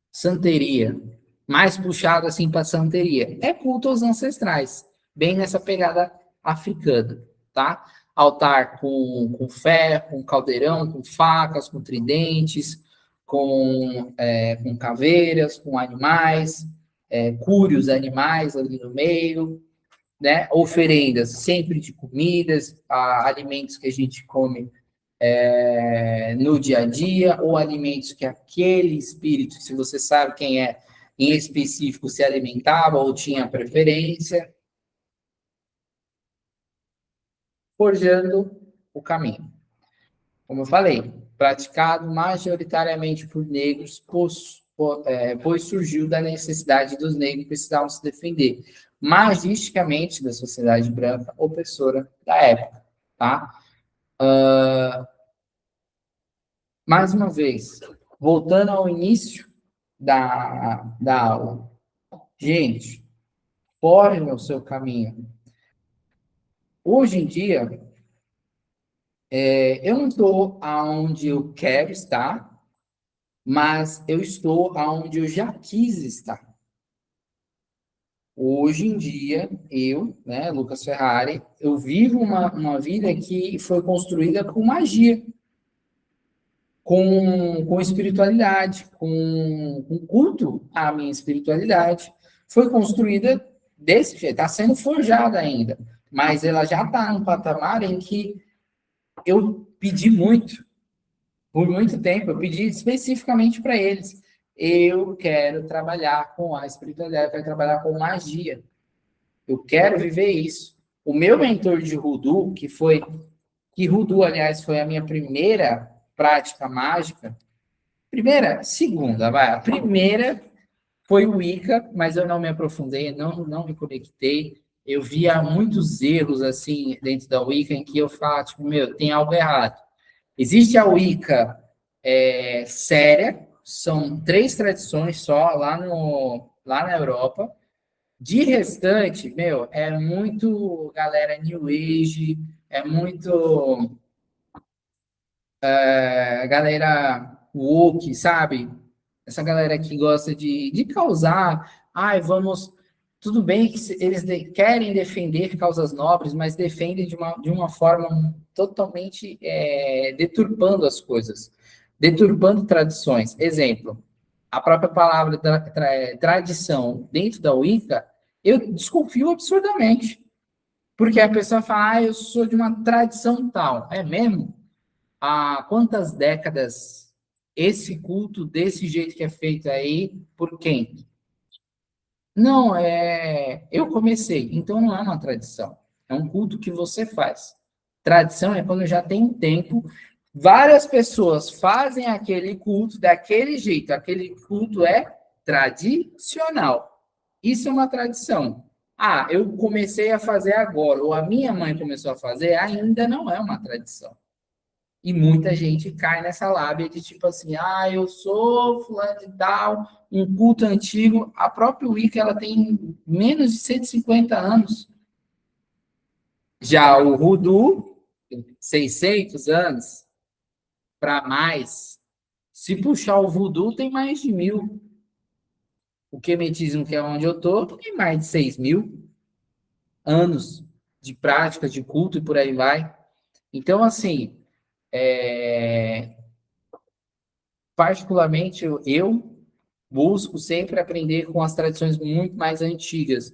santeria, mais puxado assim para santeria. É culto aos ancestrais, bem nessa pegada africana, tá? Altar com ferro, com caldeirão, com facas, com tridentes, com caveiras, com animais, cúrios animais ali no meio, né? Oferendas sempre de comidas, alimentos que a gente come no dia a dia, ou alimentos que aquele espírito, se você sabe quem é em específico, se alimentava ou tinha preferência, forjando o caminho. Como eu falei, praticado majoritariamente por negros, pois surgiu da necessidade dos negros precisavam se defender magisticamente da sociedade branca opressora da época, tá? Mais uma vez, voltando ao início da aula. Gente, forme o seu caminho. Hoje em dia, eu não estou aonde eu quero estar, mas eu estou aonde eu já quis estar. Hoje em dia, eu, né, Lucas Ferrari, eu vivo uma vida que foi construída com magia, com espiritualidade, com culto à minha espiritualidade. Foi construída desse jeito, está sendo forjada ainda, mas ela já está num patamar em que eu pedi muito, por muito tempo, eu pedi especificamente para eles. Eu quero trabalhar com a espiritualidade, eu quero trabalhar com magia. Eu quero viver isso. O meu mentor de Voodoo, que Voodoo, aliás, foi a minha primeira prática mágica, segunda, vai. A primeira foi o Wicca, mas eu não me aprofundei, não me conectei. Eu via muitos erros, assim, dentro da Wicca, em que eu falo, tipo, tem algo errado. Existe a Wicca séria, são 3 tradições só, lá na Europa. De restante, é muito galera New Age, é muito galera woke, sabe? Essa galera que gosta de causar. Vamos. Tudo bem que eles querem defender causas nobres, mas defendem de uma forma totalmente deturpando as coisas, deturpando tradições. Exemplo, a própria palavra tradição dentro da Wicca, eu desconfio absurdamente. Porque a pessoa fala, eu sou de uma tradição tal. É mesmo? Há quantas décadas esse culto desse jeito que é feito aí, por quem? Não, eu comecei, então não é uma tradição, é um culto que você faz. Tradição é quando já tem um tempo, várias pessoas fazem aquele culto daquele jeito, aquele culto é tradicional. Isso é uma tradição. Eu comecei a fazer agora, ou a minha mãe começou a fazer, ainda não é uma tradição. E muita gente cai nessa lábia de tipo assim, eu sou fulano de tal, um culto antigo. A própria Wicca, ela tem menos de 150 anos. Já o Voodoo, 600 anos para mais. Se puxar o Voodoo, tem mais de 1000. O Quemetismo, que é onde eu estou, tem mais de 6.000 anos de prática, de culto e por aí vai. Então, assim, particularmente eu Busco sempre aprender com as tradições muito mais antigas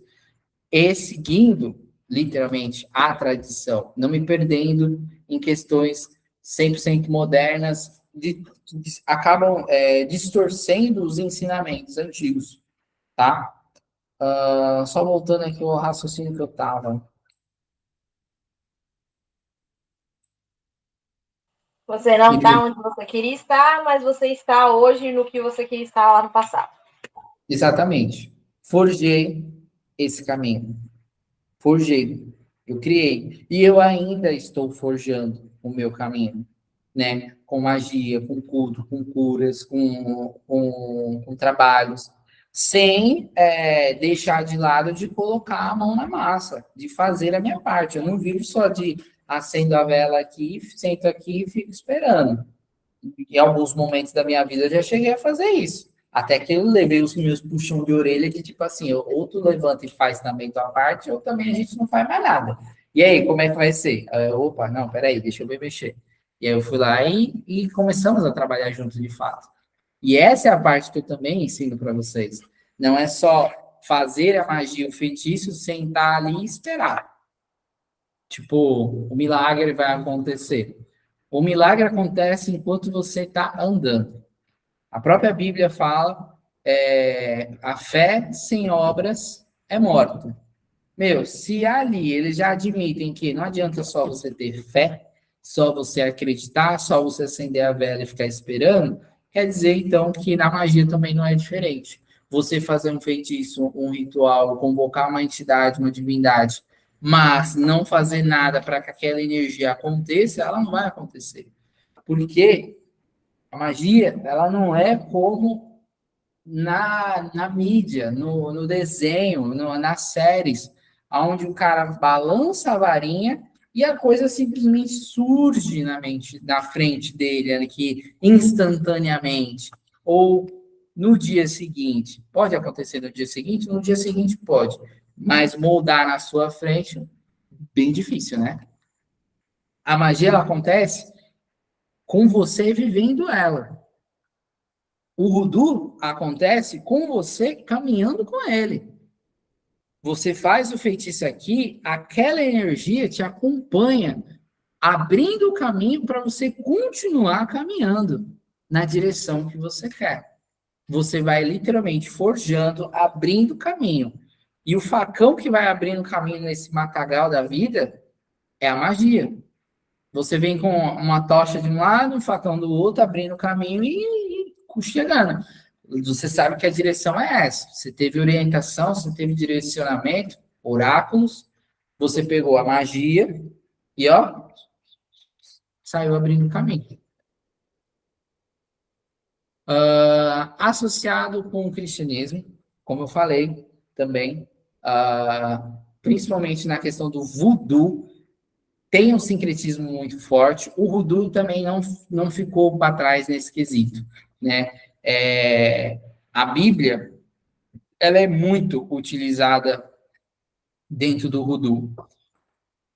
e seguindo, literalmente, a tradição, não me perdendo em questões 100% modernas que acabam distorcendo os ensinamentos antigos, tá? Só voltando aqui ao raciocínio que eu estava. Você não está onde você queria estar, mas você está hoje no que você queria estar lá no passado. Exatamente. Forjei esse caminho. Forjei. Eu criei. E eu ainda estou forjando o meu caminho, né? Com magia, com culto, com curas, com trabalhos, sem deixar de lado de colocar a mão na massa, de fazer a minha parte. Eu não vivo só de acendo a vela aqui, sento aqui e fico esperando. Em alguns momentos da minha vida eu já cheguei a fazer isso. Até que eu levei os meus puxão de orelha de tipo assim, ou tu levanta e faz também tua parte, ou também a gente não faz mais nada. E aí, como é que vai ser? Opa, não, peraí, deixa eu me mexer. E aí eu fui lá e começamos a trabalhar juntos de fato. E essa é a parte que eu também ensino para vocês. Não é só fazer a magia, o feitiço, sentar ali e esperar. Tipo, o milagre vai acontecer. O milagre acontece enquanto você está andando. A própria Bíblia fala, a fé sem obras é morta. Meu, se ali eles já admitem que não adianta só você ter fé, só você acreditar, só você acender a vela e ficar esperando, quer dizer então que na magia também não é diferente. Você fazer um feitiço, um ritual, convocar uma entidade, uma divindade, mas não fazer nada para que aquela energia aconteça, ela não vai acontecer. Porque a magia, ela não é como na mídia, no desenho, nas séries, onde o cara balança a varinha e a coisa simplesmente surge na mente, na frente dele, aqui, instantaneamente. Ou no dia seguinte. Pode acontecer no dia seguinte pode. Mas moldar na sua frente, bem difícil, né? A magia, ela acontece com você vivendo ela. O voodoo acontece com você caminhando com ele. Você faz o feitiço aqui, aquela energia te acompanha, abrindo o caminho para você continuar caminhando na direção que você quer. Você vai literalmente forjando, abrindo o caminho. E o facão que vai abrindo o caminho nesse matagal da vida é a magia. Você vem com uma tocha de um lado, um facão do outro, abrindo o caminho e chegando. Você sabe que a direção é essa. Você teve orientação, você teve direcionamento, oráculos, você pegou a magia e, ó, saiu abrindo o caminho. Associado com o cristianismo, como eu falei também, principalmente na questão do voodoo, tem um sincretismo muito forte. O voodoo também não ficou para trás nesse quesito, né? A Bíblia, ela é muito utilizada dentro do voodoo.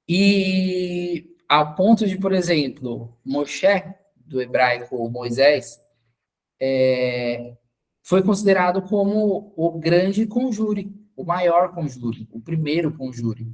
E ao ponto de, por exemplo, Moshe, do hebraico Moisés, foi considerado como o grande conjure, o maior conjure, o primeiro conjure,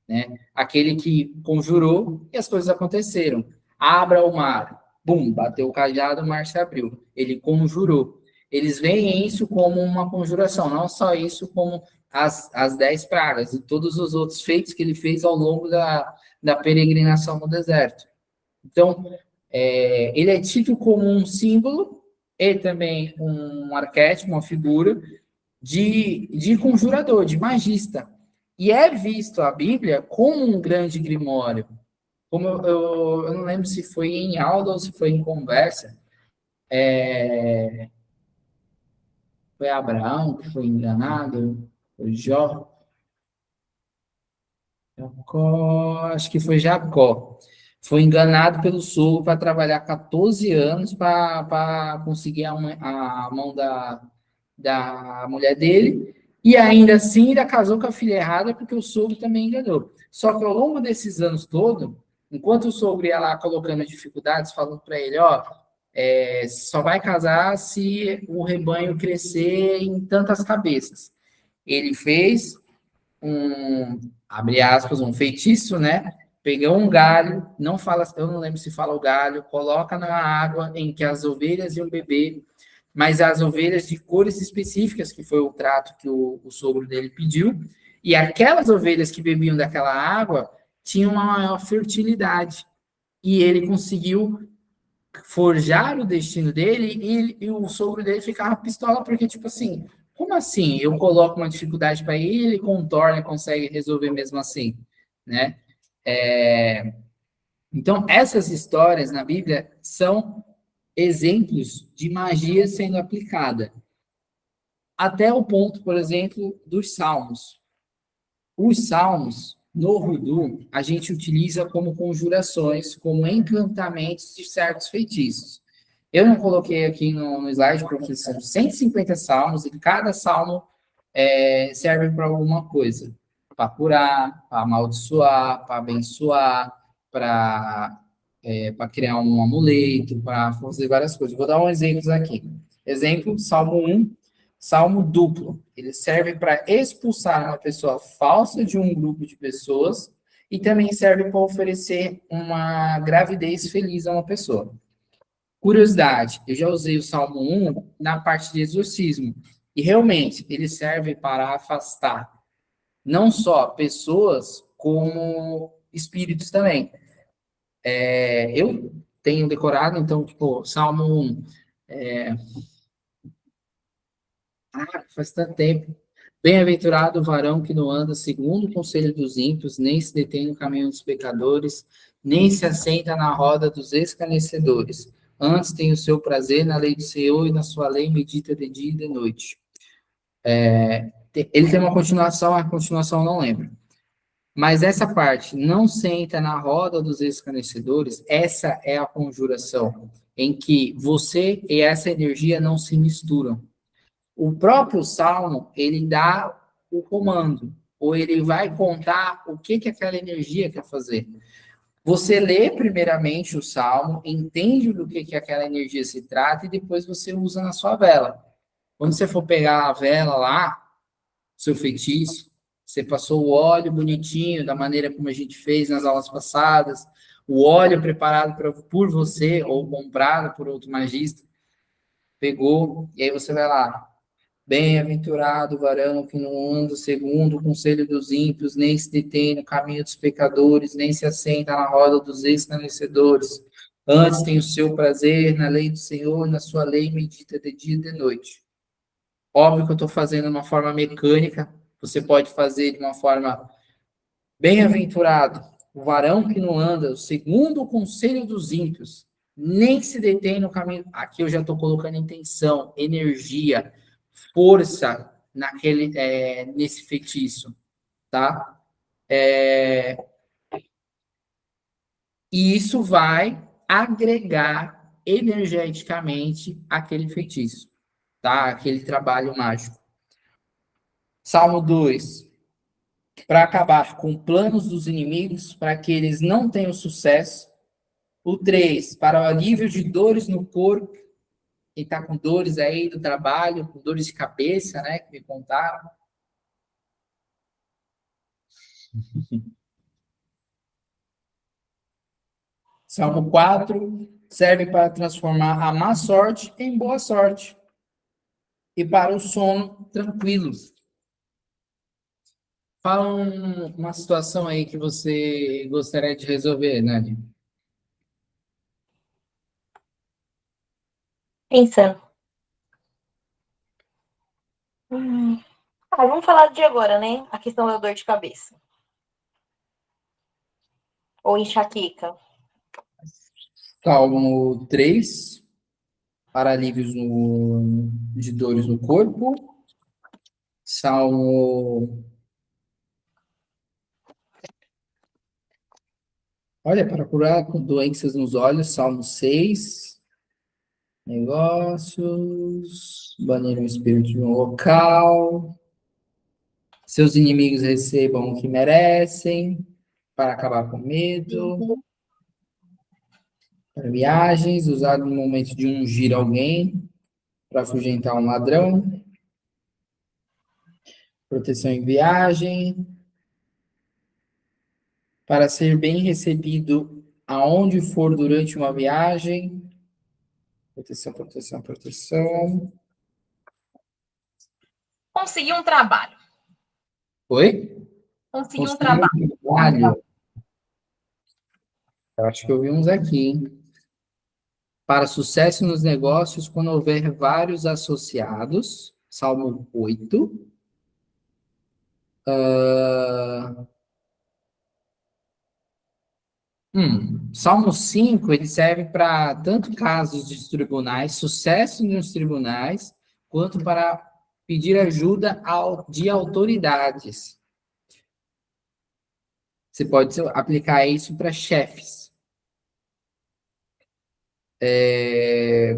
né? Aquele que conjurou e as coisas aconteceram. Abra o mar, bum, bateu o cajado, o mar se abriu. Ele conjurou. Eles veem isso como uma conjuração, não só isso, como as 10 pragas e todos os outros feitos que ele fez ao longo da peregrinação no deserto. Então, ele é tido como um símbolo e também um arquétipo, uma figura de conjurador, de magista. E é visto a Bíblia como um grande grimório. Como eu não lembro se foi em aula ou se foi em conversa. Foi Abraão que foi enganado? Foi Jó? Jacó, acho que foi Jacó. Foi enganado pelo sogro para trabalhar 14 anos para conseguir a mão da mulher dele. E ainda assim, ainda casou com a filha errada porque o sogro também enganou. Só que ao longo desses anos todos, enquanto o sogro ia lá colocando dificuldades, falando para ele, ó, só vai casar se o rebanho crescer em tantas cabeças. Ele fez abre aspas, um feitiço, né? Pegou um galho, não fala, eu não lembro se fala o galho, coloca na água em que as ovelhas iam beber, mas as ovelhas de cores específicas, que foi o trato que o sogro dele pediu, e aquelas ovelhas que bebiam daquela água tinham uma maior fertilidade. E ele conseguiu forjar o destino dele e o sogro dele ficava pistola, porque, tipo assim, como assim? Eu coloco uma dificuldade para ele, ele contorna e consegue resolver mesmo assim, né? Então, essas histórias na Bíblia são exemplos de magia sendo aplicada. Até o ponto, por exemplo, dos salmos. Os salmos, no Urdu, a gente utiliza como conjurações, como encantamentos de certos feitiços. Eu não coloquei aqui no slide porque são 150 salmos e cada salmo serve para alguma coisa. Para curar, para amaldiçoar, para abençoar, para criar um amuleto, para fazer várias coisas. Vou dar um exemplo aqui. Exemplo, Salmo 1, Salmo duplo. Ele serve para expulsar uma pessoa falsa de um grupo de pessoas e também serve para oferecer uma gravidez feliz a uma pessoa. Curiosidade, eu já usei o Salmo 1 na parte de exorcismo. E realmente, ele serve para afastar não só pessoas, como espíritos também. Eu tenho decorado, então, tipo, Salmo 1. Faz tanto tempo. Bem-aventurado o varão que não anda segundo o conselho dos ímpios, nem se detém no caminho dos pecadores, nem se assenta na roda dos escarnecedores. Antes tem o seu prazer na lei do Senhor e na sua lei medita de dia e de noite. Ele tem uma continuação, a continuação eu não lembro. Mas essa parte, não senta na roda dos escarnecedores, essa é a conjuração, em que você e essa energia não se misturam. O próprio Salmo, ele dá o comando, ou ele vai contar o que aquela energia quer fazer. Você lê primeiramente o Salmo, entende do que aquela energia se trata, e depois você usa na sua vela. Quando você for pegar a vela lá, seu feitiço, você passou o óleo bonitinho, da maneira como a gente fez nas aulas passadas, o óleo preparado por você, ou comprado por outro magista, pegou, e aí você vai lá, bem-aventurado o varão que não anda segundo o conselho dos ímpios, nem se detém no caminho dos pecadores, nem se assenta na roda dos escarnecedores. Antes tem o seu prazer na lei do Senhor, na sua lei medita de dia e de noite. Óbvio que eu estou fazendo de uma forma mecânica, você pode fazer de uma forma bem-aventurado o varão que não anda segundo o conselho dos ímpios, nem se detém no caminho. Aqui eu já estou colocando intenção, energia, força nesse feitiço, tá? E isso vai agregar energeticamente aquele feitiço, tá? Aquele trabalho mágico. Salmo 2. Para acabar com planos dos inimigos, para que eles não tenham sucesso. O 3, para o alívio de dores no corpo. Quem está com dores aí do trabalho, com dores de cabeça, né? Que me contaram. Salmo 4 serve para transformar a má sorte em boa sorte e para o sono tranquilo. Fala uma situação aí que você gostaria de resolver, Nani. Pensando. Vamos falar de agora, né? A questão da dor de cabeça. Ou enxaqueca. Salmo 3, para alívios de dores no corpo. Salmo. Olha, para curar doenças nos olhos, Salmo 6. Negócios. Banir o espírito de um local. Seus inimigos recebam o que merecem. Para acabar com medo. para viagens, usado no momento de ungir alguém, para afugentar um ladrão, proteção em viagem, para ser bem recebido aonde for durante uma viagem, proteção, proteção, proteção. Conseguir um trabalho. Oi? Conseguir um Conseguir trabalho. um trabalho. Eu acho que eu vi uns aqui, hein? Para sucesso nos negócios, quando houver vários associados. Salmo 8. Salmo 5, ele serve para tanto casos de tribunais, sucesso nos tribunais, quanto para pedir ajuda de autoridades. Você pode aplicar isso para chefes. É...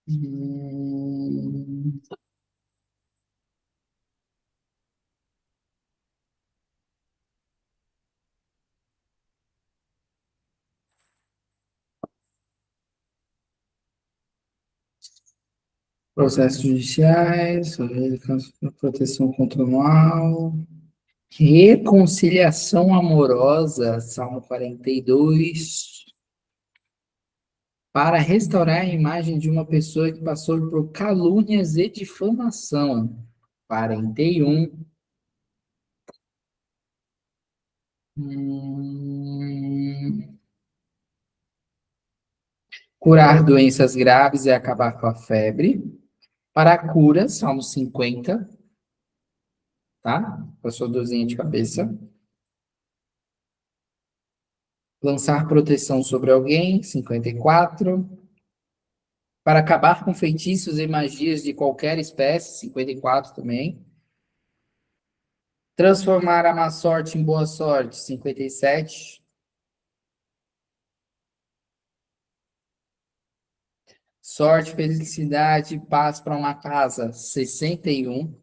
hum, Processos judiciais, proteção contra o mal, reconciliação amorosa, Salmo 42. Para restaurar a imagem de uma pessoa que passou por calúnias e difamação. 41. Curar doenças graves e acabar com a febre. Para a cura, Salmo 50. Tá? Passou dorzinha de cabeça. Lançar proteção sobre alguém, 54. Para acabar com feitiços e magias de qualquer espécie, 54 também. Transformar a má sorte em boa sorte, 57. Sorte, felicidade, paz para uma casa, 61.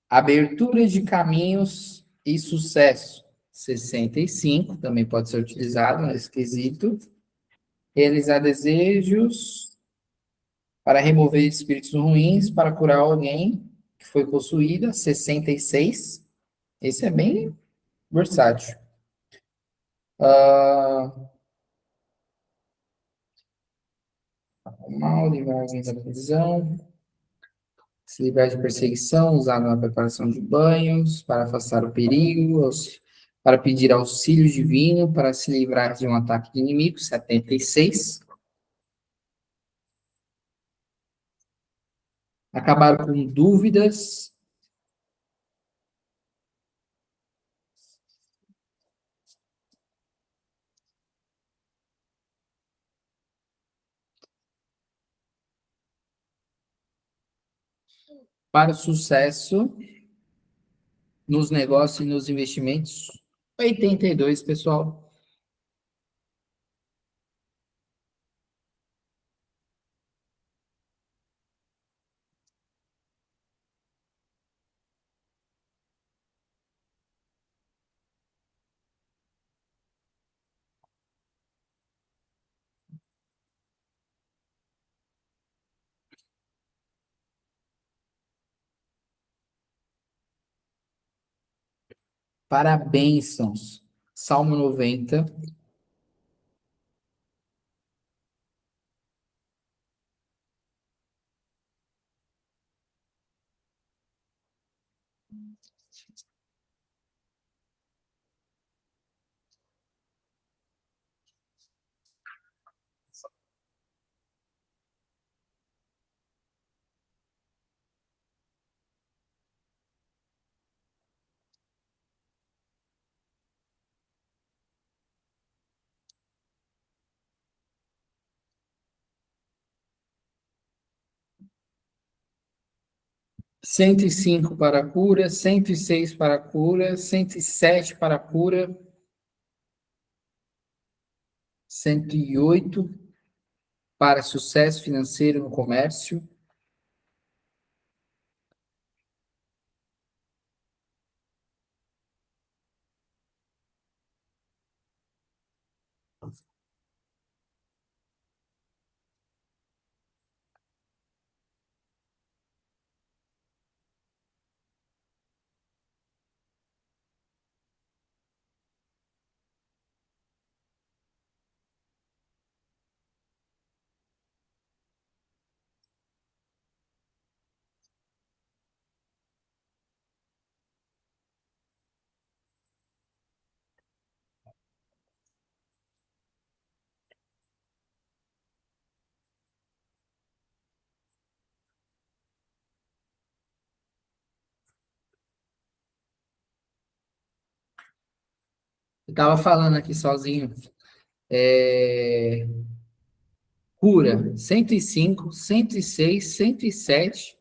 Abertura de caminhos e sucesso, 65. Também pode ser utilizado nesse quesito. Realizar desejos para remover espíritos ruins, para curar alguém que foi possuída, 66. Esse é bem versátil. Mal, livrar alguém da prisão. Se livrar de perseguição, usado na preparação de banhos, para afastar o perigo, para pedir auxílio divino, para se livrar de um ataque de inimigo, 76. Acabar com dúvidas. Para o sucesso nos negócios e nos investimentos, 82, pessoal. Para bênçãos, Salmo 90. Cento e cinco para a cura, 106 para a cura, 107 para a cura, 108 para sucesso financeiro no comércio, Tava falando aqui sozinho. Cura, 105, 106, 107.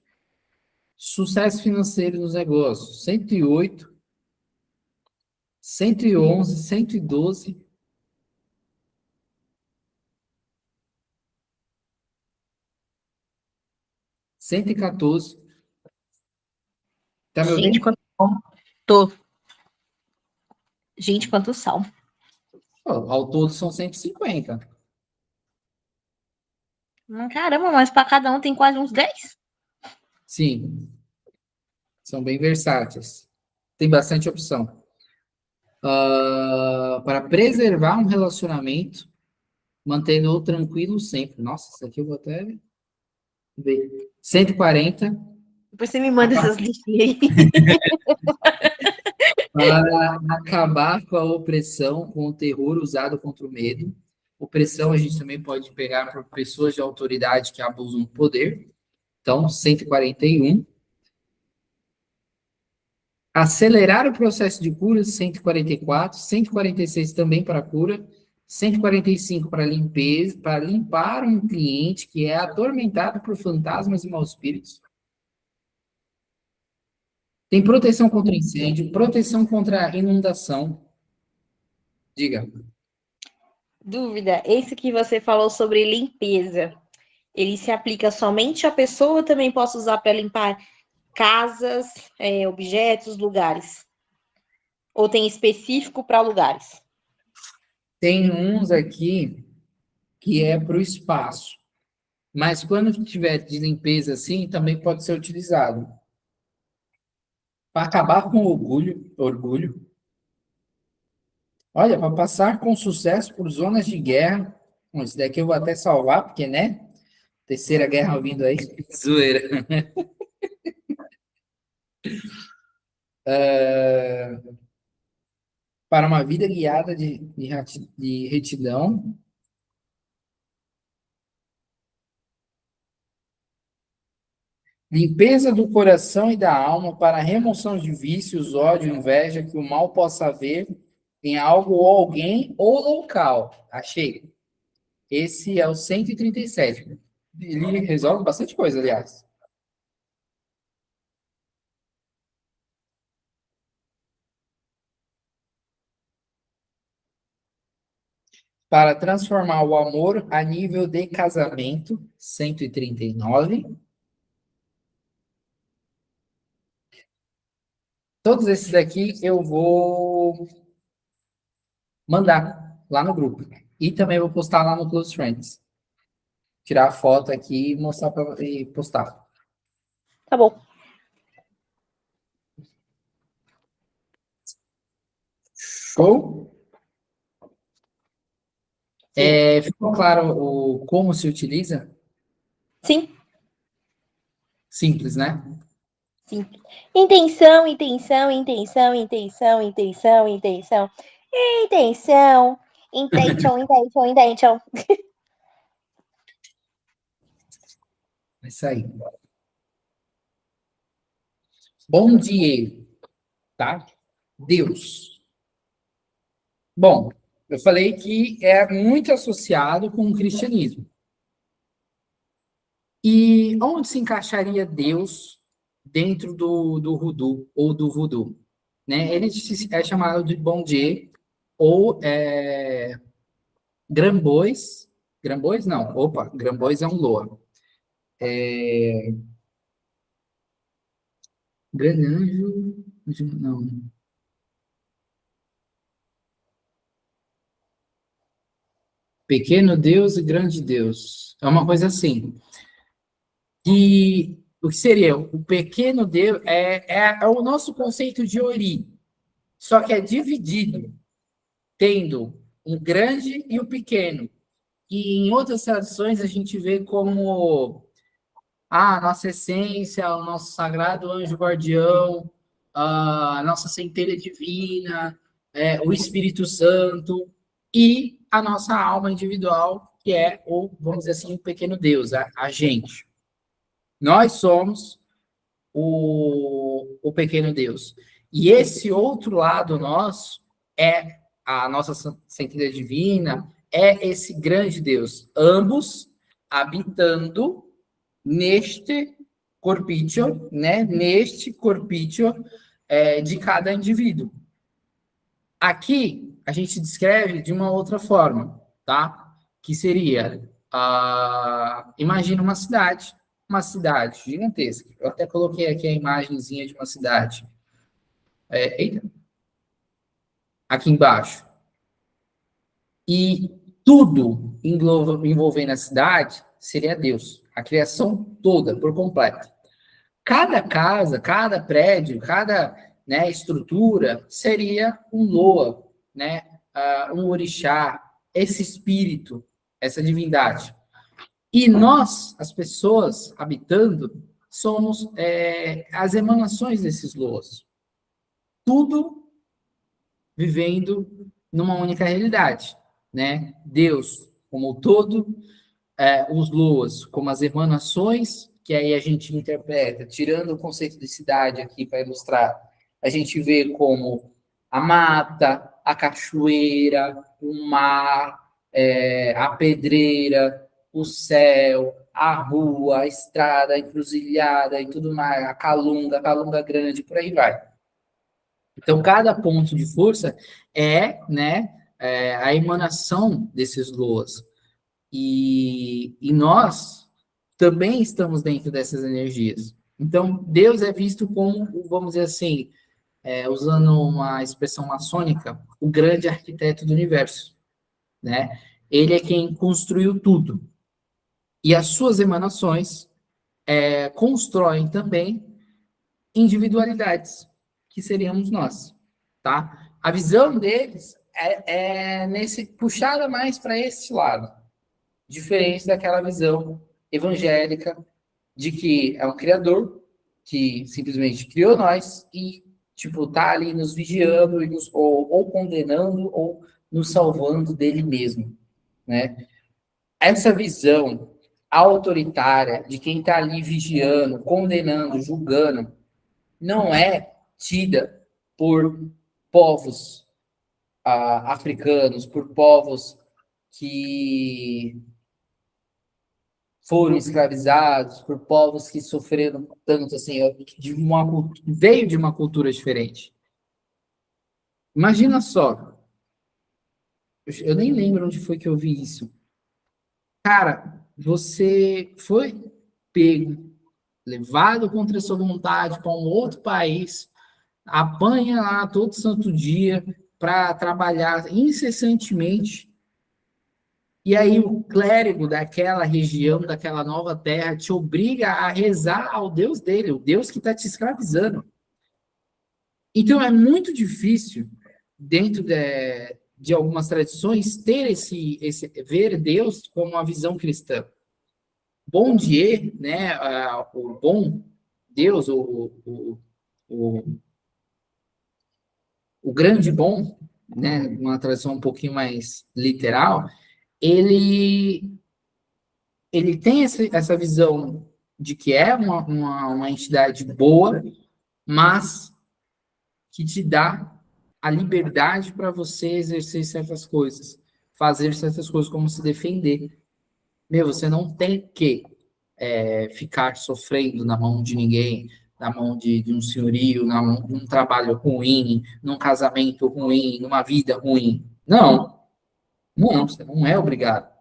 Sucesso financeiro nos negócios, 108, 111, 112. 114. Tá me Gente, ouvindo? quanto salmo. Tô. Gente, quanto salmo. Ao todo são 150. Caramba, mas para cada um tem quase uns 10. Sim, são bem versáteis. Tem bastante opção. Para preservar um relacionamento, mantendo-o tranquilo sempre. Nossa, isso aqui eu vou até ver. 140. Depois você me manda essas listinhas aí. Para acabar com a opressão, com o terror usado contra o medo. Opressão a gente também pode pegar por pessoas de autoridade que abusam do poder. Então, 141. Acelerar o processo de cura, 144. 146 também para cura. 145 para limpeza, para limpar um cliente que é atormentado por fantasmas e maus espíritos. Tem proteção contra incêndio, proteção contra inundação. Diga. Dúvida. Esse que você falou sobre limpeza, ele se aplica somente à pessoa ou também posso usar para limpar casas, objetos, lugares? Ou tem específico para lugares? Tem uns aqui que é para o espaço. Mas quando tiver de limpeza assim, também pode ser utilizado. Para acabar com o orgulho. Olha, para passar com sucesso por zonas de guerra. Bom, esse daqui eu vou até salvar, porque, né? Terceira guerra vindo aí. Zoeira. Para uma vida guiada de retidão. Limpeza do coração e da alma para remoção de vícios, ódio, inveja que o mal possa haver em algo ou alguém ou local. Achei. Esse é o 137. Ele resolve bastante coisa, aliás. Para transformar o amor a nível de casamento, 139. Todos esses aqui eu vou mandar lá no grupo. E também vou postar lá no Close Friends. Tirar a foto aqui e mostrar e postar. Tá bom. Show? Ficou claro como se utiliza? Sim. Simples, né? Sim. Intenção, intenção, intenção, intenção, intenção, intenção. Intenção. Intention, intention, intention. É isso aí. Bom dia, tá? Deus. Bom, eu falei que é muito associado com o cristianismo. E onde se encaixaria Deus dentro do Voodoo ou do Voodoo? Né? Ele é chamado de Bom Dia ou Grambois. Grambois não, opa, Grambois é um loa. Grande anjo, não. Pequeno Deus e grande Deus. É uma coisa assim. E o que seria? O pequeno Deus é o nosso conceito de Ori, só que é dividido, tendo um grande e o pequeno. E em outras traduções a gente vê como a nossa essência, o nosso sagrado anjo guardião, a nossa centelha divina, o Espírito Santo e a nossa alma individual, que é vamos dizer assim, o pequeno Deus, a gente. Nós somos o pequeno Deus. E esse outro lado nosso é a nossa centelha divina, é esse grande Deus, ambos habitando neste corpício, né? Neste corpício de cada indivíduo. Aqui a gente descreve de uma outra forma, tá? Que seria, imagina uma cidade gigantesca. Eu até coloquei aqui a imagenzinha de uma cidade. Eita, aqui embaixo. E tudo envolvendo a cidade seria Deus. A criação toda, por completo. Cada casa, cada prédio, cada, né, estrutura seria um Loa, né, um orixá, esse espírito, essa divindade. E nós, as pessoas habitando, somos as emanações desses Loas. Tudo vivendo numa única realidade, né? Deus como o todo, os Loas como as emanações, que aí a gente interpreta, tirando o conceito de cidade aqui para ilustrar, a gente vê como a mata, a cachoeira, o mar, a pedreira, o céu, a rua, a estrada, a encruzilhada e tudo mais, a calunga grande, por aí vai. Então, cada ponto de força né, a emanação desses Loas. E nós também estamos dentro dessas energias. Então, Deus é visto como, vamos dizer assim, usando uma expressão maçônica, o grande arquiteto do universo, né? Ele é quem construiu tudo. E as suas emanações constroem também individualidades, que seríamos nós, tá? A visão deles nesse puxada mais para esse lado, diferente daquela visão evangélica de que é um criador que simplesmente criou nós e tipo tá ali nos vigiando e ou condenando ou nos salvando dele mesmo, né? Essa visão autoritária de quem está ali vigiando, condenando, julgando, não é tida por povos africanos, por povos que foram escravizados, por povos que sofreram tanto, assim, veio de uma cultura diferente. Imagina só, eu nem lembro onde foi que eu vi isso. Cara, você foi pego, levado contra a sua vontade para um outro país, apanha lá todo santo dia para trabalhar incessantemente. E aí o clérigo daquela região, daquela nova terra, te obriga a rezar ao Deus dele, o Deus que está te escravizando. Então é muito difícil, dentro de algumas tradições, ter ver Deus como uma visão cristã. Bom Dieu, né, o bom Deus, o grande bom, né, uma tradução um pouquinho mais literal, ele tem essa visão de que é uma entidade boa, mas que te dá a liberdade para você exercer certas coisas, fazer certas coisas, como se defender. Você não tem que ficar sofrendo na mão de ninguém, na mão de um senhorio, na mão de um trabalho ruim, num casamento ruim, numa vida ruim. Não, não, você não é obrigado,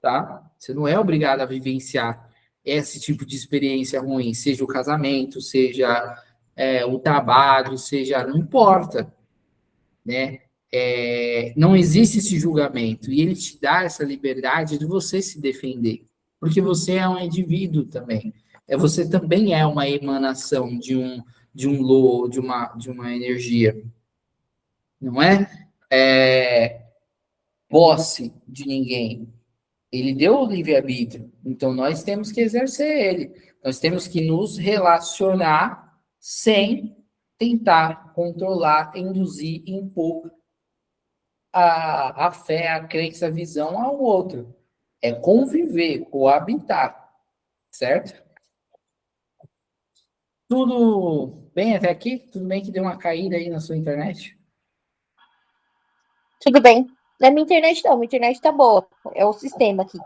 tá? Você não é obrigado a vivenciar esse tipo de experiência ruim, seja o casamento, seja o trabalho, seja, não importa, né? Não existe esse julgamento e ele te dá essa liberdade de você se defender, porque você é um indivíduo também. Você também é uma emanação de um lo, de uma energia, não é posse de ninguém. Ele deu o livre-arbítrio, então nós temos que exercer ele. Nós temos que nos relacionar sem tentar controlar, induzir, impor a fé, a crença, a visão ao outro. É conviver, coabitar, certo? Tudo bem até aqui? Tudo bem que deu uma caída aí na sua internet? Tudo bem. Na minha internet não, minha internet tá boa. É o sistema aqui.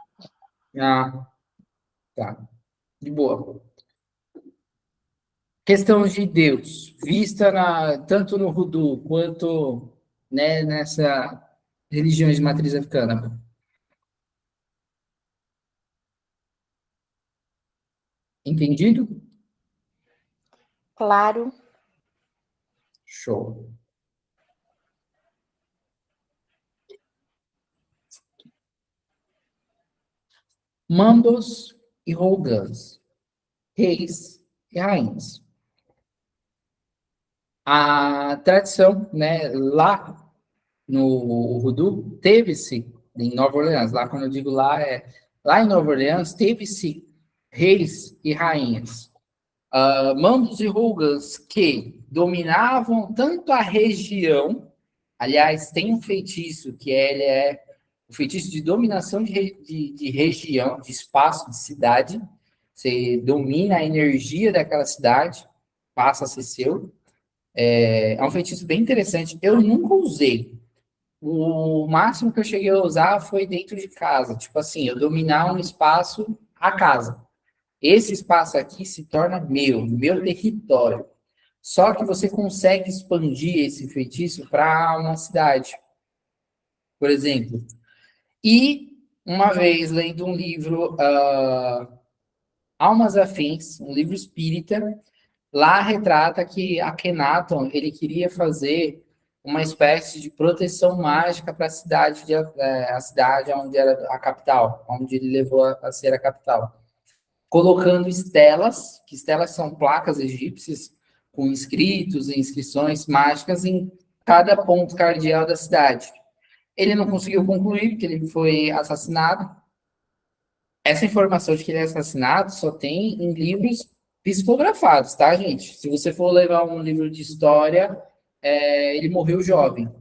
Ah, tá. De boa. Questão de Deus, vista tanto no Voodoo quanto, né, nessa religião de matriz africana. Entendido? Claro. Show. Mambos e Rogãs, reis e rainhas. A tradição, né, lá no Voodoo, teve-se, em Nova Orleans, lá quando eu digo lá, lá em Nova Orleans, teve-se reis e rainhas, Mambos e Rogãs, que dominavam tanto a região, aliás, tem um feitiço que ele é o feitiço de dominação de região, de espaço, de cidade. Você domina a energia daquela cidade, passa a ser seu. É um feitiço bem interessante. Eu nunca usei. O máximo que eu cheguei a usar foi dentro de casa. Tipo assim, eu dominar um espaço, a casa. Esse espaço aqui se torna meu território. Só que você consegue expandir esse feitiço para uma cidade, por exemplo. E uma vez lendo um livro, Almas Afins, um livro espírita, lá retrata que Akhenaton ele queria fazer uma espécie de proteção mágica para a cidade, a cidade onde era a capital, onde ele levou a ser a capital, colocando estelas, que estelas são placas egípcias com inscritos e inscrições mágicas em cada ponto cardeal da cidade. Ele não conseguiu concluir porque ele foi assassinado. Essa informação de que ele é assassinado só tem em livros psicografados, tá, gente? Se você for levar um livro de história, ele morreu jovem.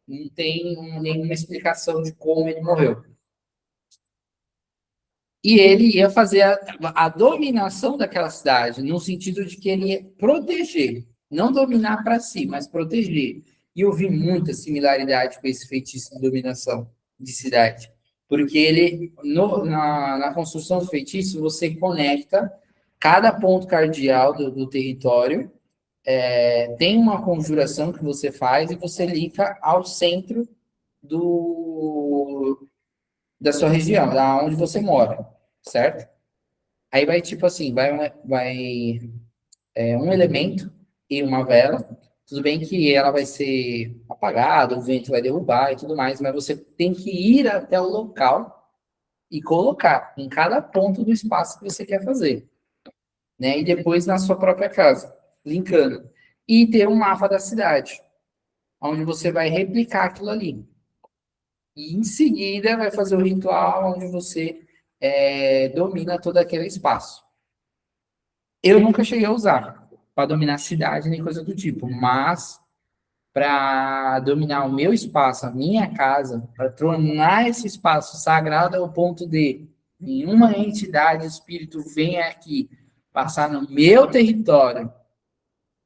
Não tem nenhuma explicação de como ele morreu. E ele ia fazer a dominação daquela cidade, no sentido de que ele ia proteger, não dominar para si, mas proteger. E eu vi muita similaridade com esse feitiço de dominação de cidade. Porque ele, na construção do feitiço, você conecta cada ponto cardeal do território, tem uma conjuração que você faz e você liga ao centro da sua região, da onde você mora, certo? Aí vai tipo assim, vai um elemento e uma vela. Tudo bem que ela vai ser apagada, o vento vai derrubar e tudo mais, mas você tem que ir até o local e colocar em cada ponto do espaço que você quer fazer, né? E depois na sua própria casa, linkando. E ter um mapa da cidade, onde você vai replicar aquilo ali. E em seguida vai fazer o ritual onde você domina todo aquele espaço. Eu nunca cheguei a usar para dominar a cidade nem coisa do tipo, mas para dominar o meu espaço, a minha casa, para tornar esse espaço sagrado ao ponto de nenhuma entidade, espírito venha aqui passar no meu território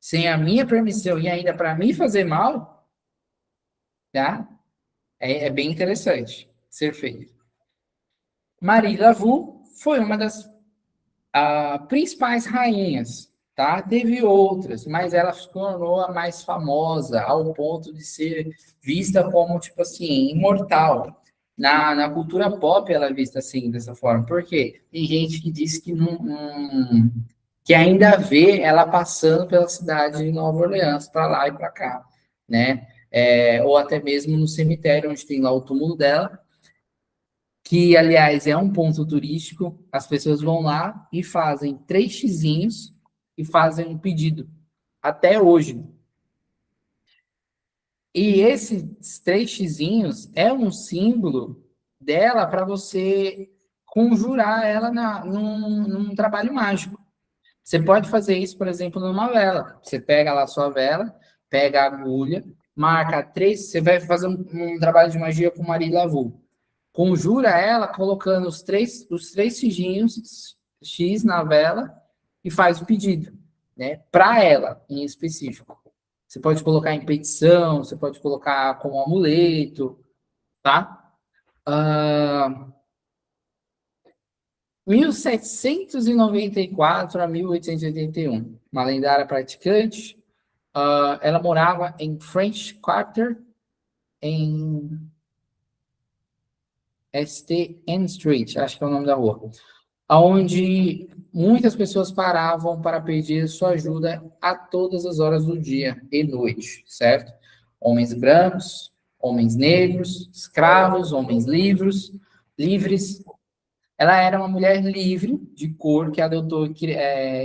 sem a minha permissão e ainda para mim fazer mal, tá? É bem interessante ser feito. Marie Laveau foi uma das principais rainhas, tá? Teve outras, mas ela se tornou a mais famosa, ao ponto de ser vista como, tipo assim, imortal. Na cultura pop ela é vista assim, dessa forma. Por quê? Tem gente que diz que que ainda vê ela passando pela cidade de Nova Orleans, para lá e para cá, né? Ou até mesmo no cemitério, onde tem lá o túmulo dela, que, aliás, é um ponto turístico. As pessoas vão lá e fazem 3 xizinhos e fazem um pedido, até hoje. E esses 3 xizinhos é um símbolo dela para você conjurar ela num trabalho mágico. Você pode fazer isso, por exemplo, numa vela. Você pega lá a sua vela, pega a agulha, marca 3, você vai fazer um trabalho de magia com Marie Laveau. Conjura ela colocando os três signos X na vela e faz o pedido, né? Para ela, em específico, Você pode colocar em petição, você pode colocar como amuleto, tá? 1794 a 1881, uma lendária praticante. Ela morava em French Quarter, em St. Anne Street, acho que é o nome da rua, onde muitas pessoas paravam para pedir sua ajuda a todas as horas do dia e noite, certo? Homens brancos, homens negros, escravos, homens livres. Ela era uma mulher livre, de cor, que adotou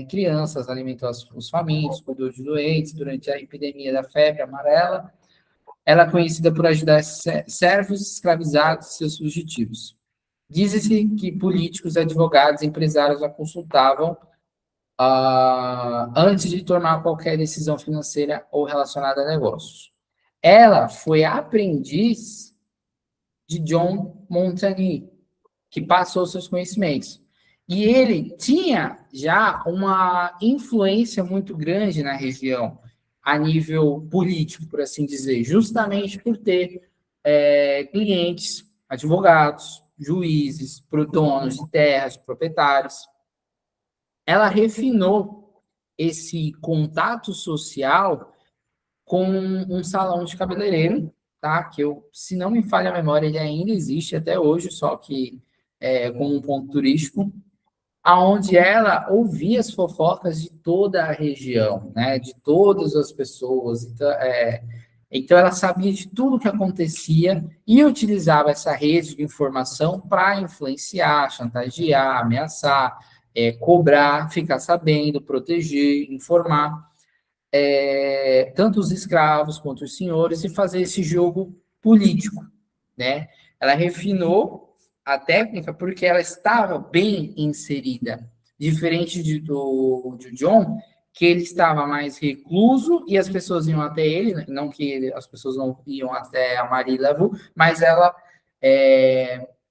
crianças, alimentou os famintos, cuidou de doentes durante a epidemia da febre amarela. Ela é conhecida por ajudar servos escravizados e seus fugitivos. Diz-se que políticos, advogados, empresários a consultavam antes de tomar qualquer decisão financeira ou relacionada a negócios. Ela foi aprendiz de John Montagnier, que passou seus conhecimentos. E ele tinha já uma influência muito grande na região, a nível político, por assim dizer, justamente por ter clientes, advogados, juízes, donos de terras, proprietários. Ela refinou esse contato social com um salão de cabeleireiro, tá? Que se não me falha a memória, ele ainda existe até hoje, só que como um ponto turístico, aonde ela ouvia as fofocas de toda a região, né? De todas as pessoas. Então ela sabia de tudo o que acontecia e utilizava essa rede de informação para influenciar, chantagear, ameaçar, cobrar, ficar sabendo, proteger, informar tanto os escravos quanto os senhores e fazer esse jogo político, né? Ela refinou a técnica porque ela estava bem inserida, diferente do John, que ele estava mais recluso e as pessoas iam até ele, não que as pessoas não iam até a Marie Laveau, mas ela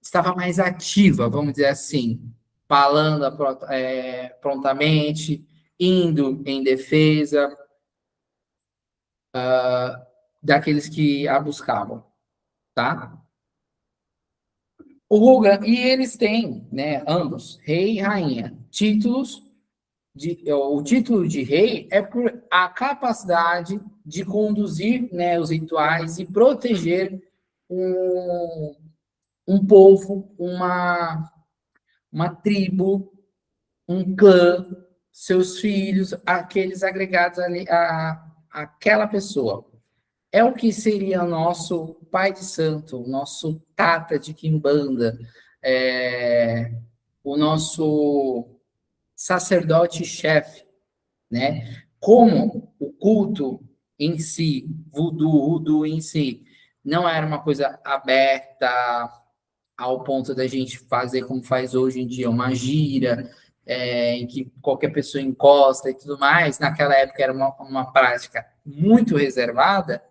estava mais ativa, vamos dizer assim, falando prontamente, indo em defesa daqueles que a buscavam, tá? E eles têm, né, ambos, rei e rainha, o título de rei é por a capacidade de conduzir, né, os rituais e proteger um povo, uma tribo, um clã, seus filhos, aqueles agregados ali àquela pessoa. É o que seria o nosso pai de santo, o nosso tata de quimbanda, o nosso sacerdote-chefe, né? Como o culto em si, voodoo em si, não era uma coisa aberta ao ponto da gente fazer como faz hoje em dia, uma gira, em que qualquer pessoa encosta e tudo mais, naquela época era uma prática muito reservada.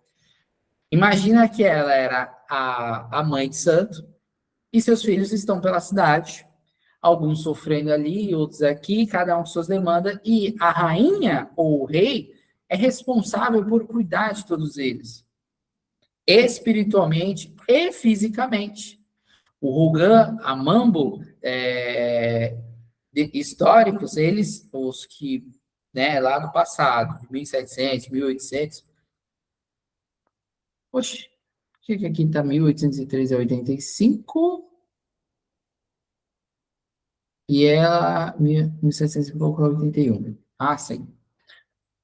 Imagina que ela era a mãe de santo e seus filhos estão pela cidade, alguns sofrendo ali, outros aqui, cada um com suas demandas, e a rainha ou o rei é responsável por cuidar de todos eles, espiritualmente e fisicamente. O Rogan, a Mambo, históricos, eles, os que, né, lá no passado, 1700, 1800, oxe, o que aqui está 1813 a 85? E ela, 1700 e pouco a 81. Ah, sim.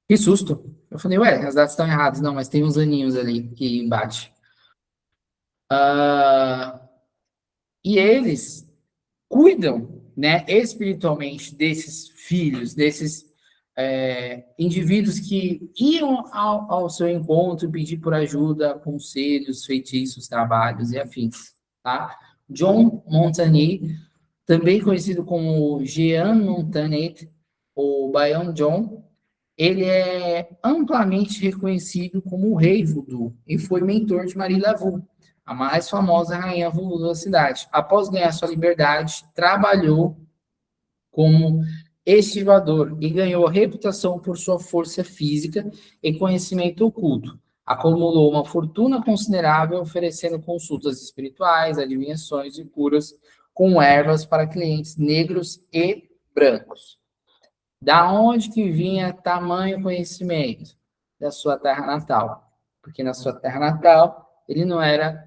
Que susto. Eu falei, ué, as datas estão erradas. Não, mas tem uns aninhos ali que embate. E eles cuidam, né, espiritualmente desses filhos, desses indivíduos que iam ao seu encontro e pedir por ajuda, conselhos, feitiços, trabalhos e afins, tá? John Montagnier, também conhecido como Jean Montanet, ou Bayon John, ele é amplamente reconhecido como o rei voodoo e foi mentor de Marie Laveau, a mais famosa rainha voodoo da cidade. Após ganhar sua liberdade, trabalhou como estivador e ganhou reputação por sua força física e conhecimento oculto. Acumulou uma fortuna considerável oferecendo consultas espirituais, adivinhações e curas com ervas para clientes negros e brancos. Da onde que vinha tamanho conhecimento? Da sua terra natal. Porque na sua terra natal, ele não era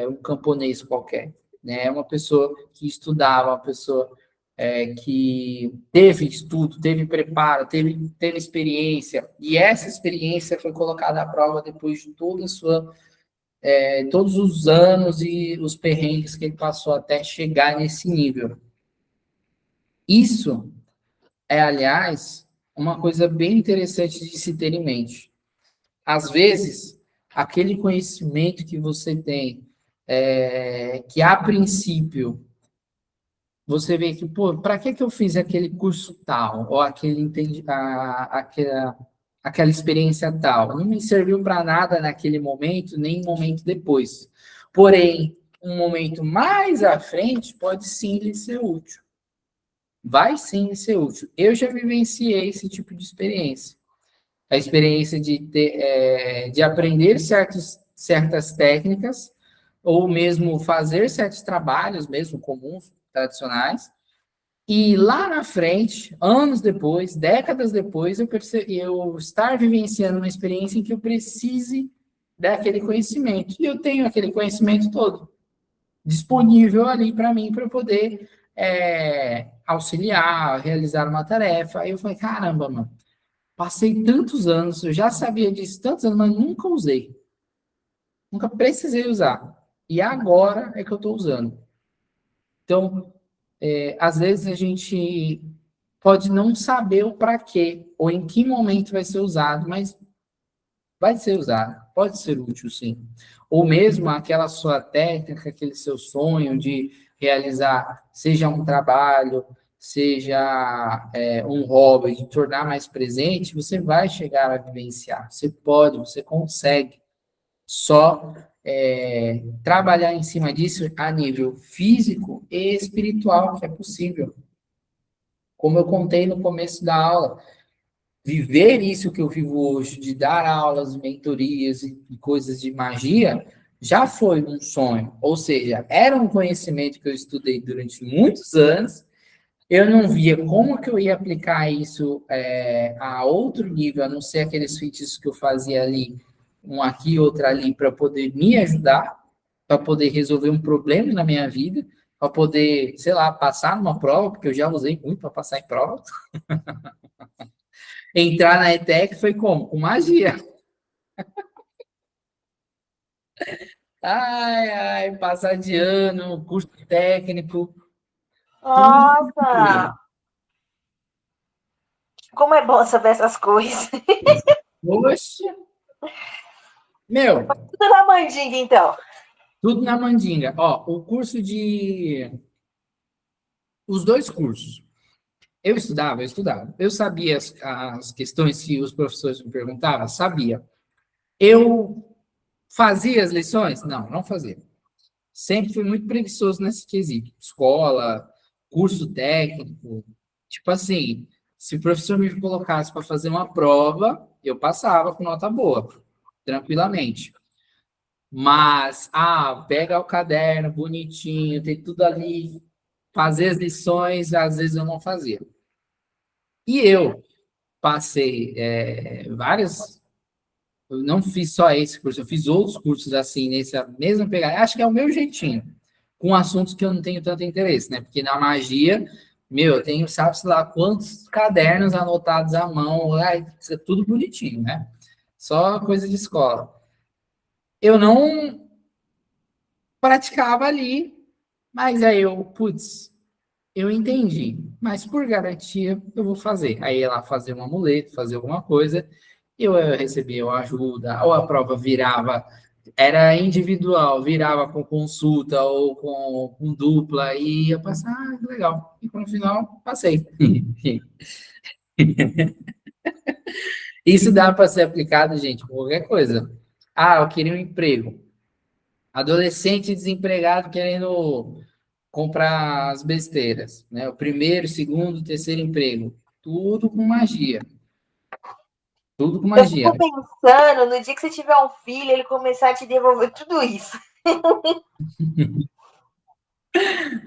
um camponês qualquer, né? Uma pessoa que estudava, uma pessoa que teve estudo, teve preparo, teve experiência, e essa experiência foi colocada à prova depois de toda a sua, todos os anos e os perrengues que ele passou até chegar nesse nível. Isso aliás, uma coisa bem interessante de se ter em mente. Às vezes, aquele conhecimento que você tem, que a princípio você vê que, pô, para que eu fiz aquele curso tal, ou aquela experiência tal? Não me serviu para nada naquele momento, nem um momento depois. Porém, um momento mais à frente pode sim lhe ser útil. Vai sim ser útil. Eu já vivenciei esse tipo de experiência. A experiência de aprender certas técnicas, ou mesmo fazer certos trabalhos, mesmo comuns, tradicionais, e lá na frente, anos depois, décadas depois, eu estar vivenciando uma experiência em que eu precise daquele conhecimento. E eu tenho aquele conhecimento todo disponível ali para mim, para eu poder auxiliar, realizar uma tarefa. Aí eu falei, caramba, mano, passei tantos anos, eu já sabia disso tantos anos, mas nunca usei. Nunca precisei usar. E agora é que eu estou usando. Então, às vezes a gente pode não saber o para quê, ou em que momento vai ser usado, mas vai ser usado, pode ser útil, sim. Ou mesmo aquela sua técnica, aquele seu sonho de realizar, seja um trabalho, seja um hobby, de tornar mais presente, você vai chegar a vivenciar. Você pode, você consegue. Só trabalhar em cima disso a nível físico e espiritual, que é possível. Como eu contei no começo da aula, viver isso que eu vivo hoje, de dar aulas, mentorias e coisas de magia, já foi um sonho. Ou seja, era um conhecimento que eu estudei durante muitos anos, eu não via como que eu ia aplicar isso a outro nível, a não ser aqueles feitiços que eu fazia ali, um aqui, outro ali, para poder me ajudar, para poder resolver um problema na minha vida, para poder, sei lá, passar numa prova, porque eu já usei muito para passar em prova. Entrar na ETEC foi como? Com magia. Ai, ai, passar de ano, curso técnico, tudo. Nossa! Como é bom saber essas coisas. Poxa, meu, Tudo na mandinga, então. tudo na mandinga. Ó, o curso de... Os dois cursos. Eu estudava. Eu sabia as questões que os professores me perguntavam? Sabia. Eu fazia as lições? Não, não fazia. Sempre fui muito preguiçoso nesse quesito. Escola, curso técnico. Tipo assim, se o professor me colocasse para fazer uma prova, eu passava com nota boa, tranquilamente. Mas, pega o caderno bonitinho, tem tudo ali, fazer as lições, às vezes eu não fazia. E eu passei várias. Eu não fiz só esse curso, eu fiz outros cursos assim, nessa mesma pegada. Acho que é o meu jeitinho, com assuntos que eu não tenho tanto interesse, né? Porque na magia, meu, eu tenho, sabe-se lá quantos cadernos anotados à mão, isso é tudo bonitinho, né? Só coisa de escola. Eu não praticava ali, mas aí eu entendi. Mas por garantia, eu vou fazer. Aí ia lá fazer um amuleto, fazer alguma coisa, eu recebia uma ajuda, ou a prova virava, era individual, virava com consulta ou com dupla, e ia passar, que legal. E no final, passei. Isso dá para ser aplicado, gente, com qualquer coisa. Eu queria um emprego. Adolescente desempregado querendo comprar as besteiras, né? O primeiro, segundo, terceiro emprego. Tudo com magia. Tudo com Eu magia. fico pensando, no dia que você tiver um filho, ele começar a te devolver tudo isso.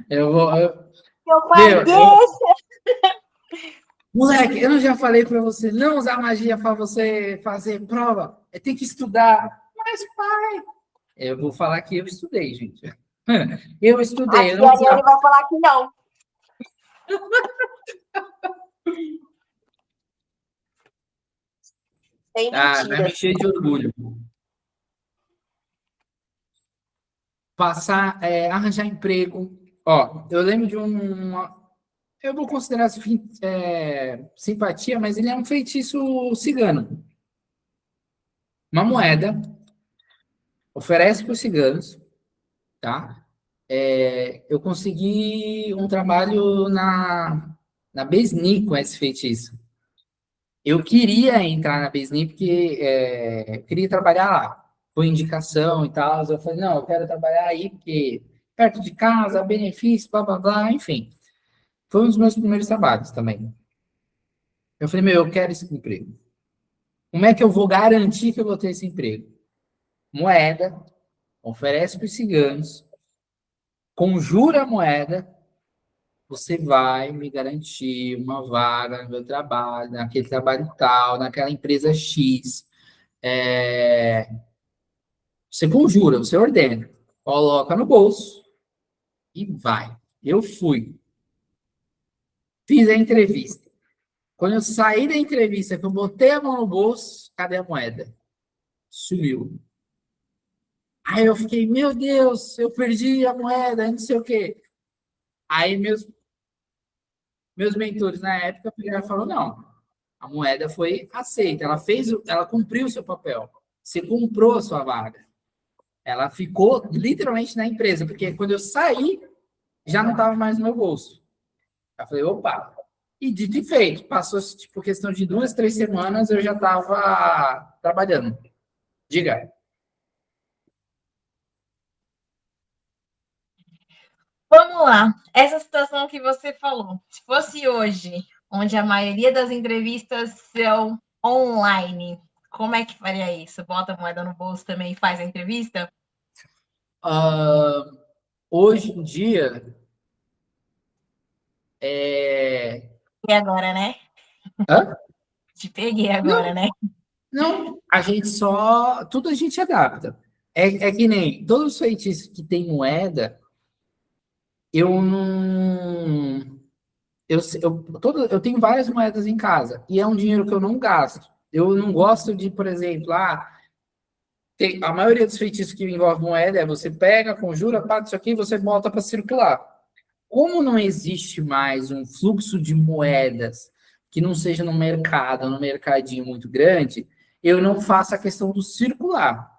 Meu pai, Meu, deixa! moleque, eu não já falei para você não usar magia para você fazer prova. Tem que estudar. Mas, pai, eu vou falar que eu estudei, gente. Eu A estudei, eu não tia Ariane usava. vai falar que não. Sem Ah, vai me mentiras. encher de orgulho. Passar, arranjar emprego. Ó, eu lembro de eu vou considerar assim, simpatia, mas ele é um feitiço cigano. Uma moeda oferece para os ciganos, tá? Eu consegui um trabalho na Besni com esse feitiço. Eu queria entrar na Besni porque eu queria trabalhar lá. Foi indicação e tal. Eu falei, não, eu quero trabalhar aí porque perto de casa, benefício, blá, blá, blá, enfim. Foi um dos meus primeiros trabalhos também. Eu falei, meu, eu quero esse emprego. Como é que eu vou garantir que eu vou ter esse emprego? Moeda, oferece para os ciganos, conjura a moeda, você vai me garantir uma vaga no meu trabalho, naquele trabalho tal, naquela empresa X. É, Você conjura, você ordena, coloca no bolso e vai. Eu fui, fiz a entrevista. Quando eu saí da entrevista, que eu botei a mão no bolso, cadê a moeda? Sumiu. Aí eu fiquei, meu Deus, eu perdi a moeda, não sei o quê. Aí meus mentores na época pegaram e falaram, não, a moeda foi aceita, ela cumpriu o seu papel. Você comprou a sua vaga. Ela ficou literalmente na empresa, porque quando eu saí, já não estava mais no meu bolso. Eu falei, opa. E dito e feito, passou tipo questão de 2, 3 semanas, eu já estava trabalhando. Diga. Vamos lá. Essa situação que você falou, se fosse hoje, onde a maioria das entrevistas são online, como é que faria isso? Bota a moeda no bolso também e faz a entrevista? Ah, hoje em dia, é... E agora, né? Hã? Te peguei agora, Não, né? não, a gente só. Tudo a gente adapta. É que nem todos os feitiços que tem moeda, eu não. Eu tenho várias moedas em casa e é um dinheiro que eu não gasto. Eu não gosto de, por exemplo, a maioria dos feitiços que envolve moeda é você pega, conjura, pá, isso aqui e você bota para circular. Como não existe mais um fluxo de moedas que não seja no mercado, no mercadinho muito grande, eu não faço a questão do circular.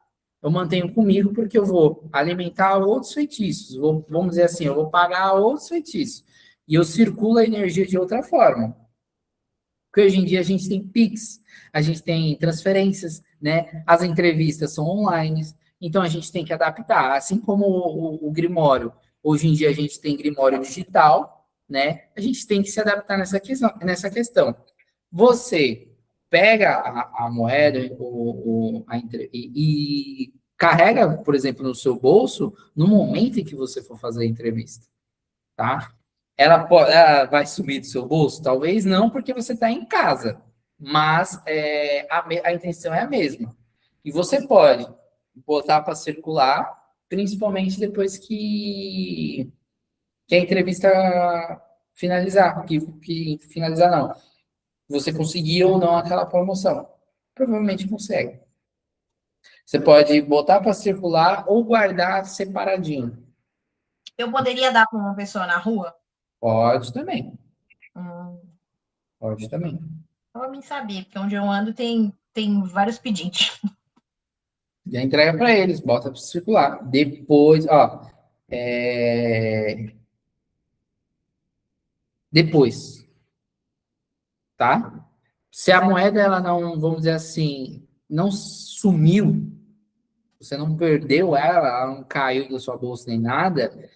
Eu mantenho comigo porque eu vou alimentar outros feitiços, vamos dizer assim, eu vou pagar outros feitiços. E eu circulo a energia de outra forma. Porque hoje em dia a gente tem Pix, a gente tem transferências, né? As entrevistas são online, então a gente tem que adaptar. Assim como o Grimório, hoje em dia a gente tem Grimório digital, né? A gente tem que se adaptar nessa questão. Você pega a moeda e carrega, por exemplo, no seu bolso no momento em que você for fazer a entrevista, tá? Ela vai sumir do seu bolso? Talvez não, porque você está em casa. Mas a intenção é a mesma. E você pode botar para circular, principalmente depois que a entrevista finalizar. Que finalizar não. Você conseguir ou não aquela promoção. Provavelmente consegue. Você pode botar para circular ou guardar separadinho. Eu poderia dar para uma pessoa na rua? Pode também. Hum, Pode também. Só me saber, porque onde eu ando tem vários pedintes. Já entrega para eles, bota para circular. Depois, é, depois, tá? Se a moeda ela não, vamos dizer assim, não sumiu, você não perdeu ela, ela não caiu da sua bolsa nem nada,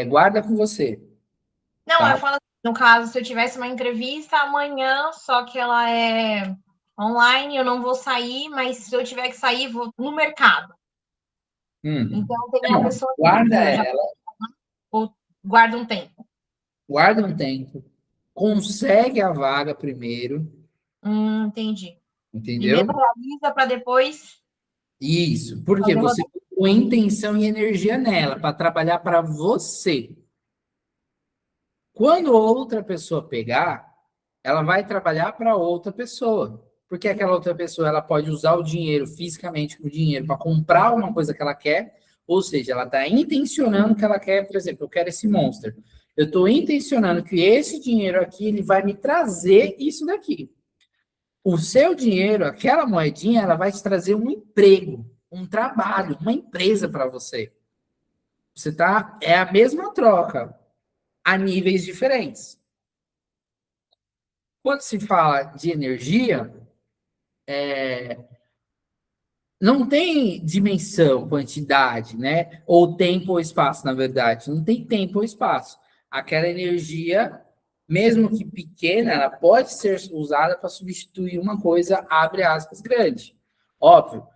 guarda com você, Não, tá? eu falo assim, no caso, se eu tivesse uma entrevista amanhã, só que ela é online, eu não vou sair, mas se eu tiver que sair, vou no mercado. Hum. Então, tem a Não, pessoa que guarda eu já ela, ou guarda um tempo. guarda um tempo, consegue a vaga primeiro, Entendi. Primeiro entendeu? realiza para depois Isso, porque fazer você rodar. colocou intenção e energia nela para trabalhar para você. Quando outra pessoa pegar, ela vai trabalhar para outra pessoa. Porque aquela outra pessoa ela pode usar o dinheiro fisicamente, o dinheiro, para comprar uma coisa que ela quer, ou seja, ela está intencionando que ela quer, por exemplo, eu quero esse Monster. Eu estou intencionando que esse dinheiro aqui ele vai me trazer isso daqui. O seu dinheiro, aquela moedinha, ela vai te trazer um emprego, um trabalho, uma empresa para você. Você tá, é a mesma troca, a níveis diferentes. Quando se fala de energia, não tem dimensão, quantidade, né? Ou tempo ou espaço, na verdade. Não tem tempo ou espaço. Aquela energia, mesmo que pequena, ela pode ser usada para substituir uma coisa, abre aspas, grande. Óbvio,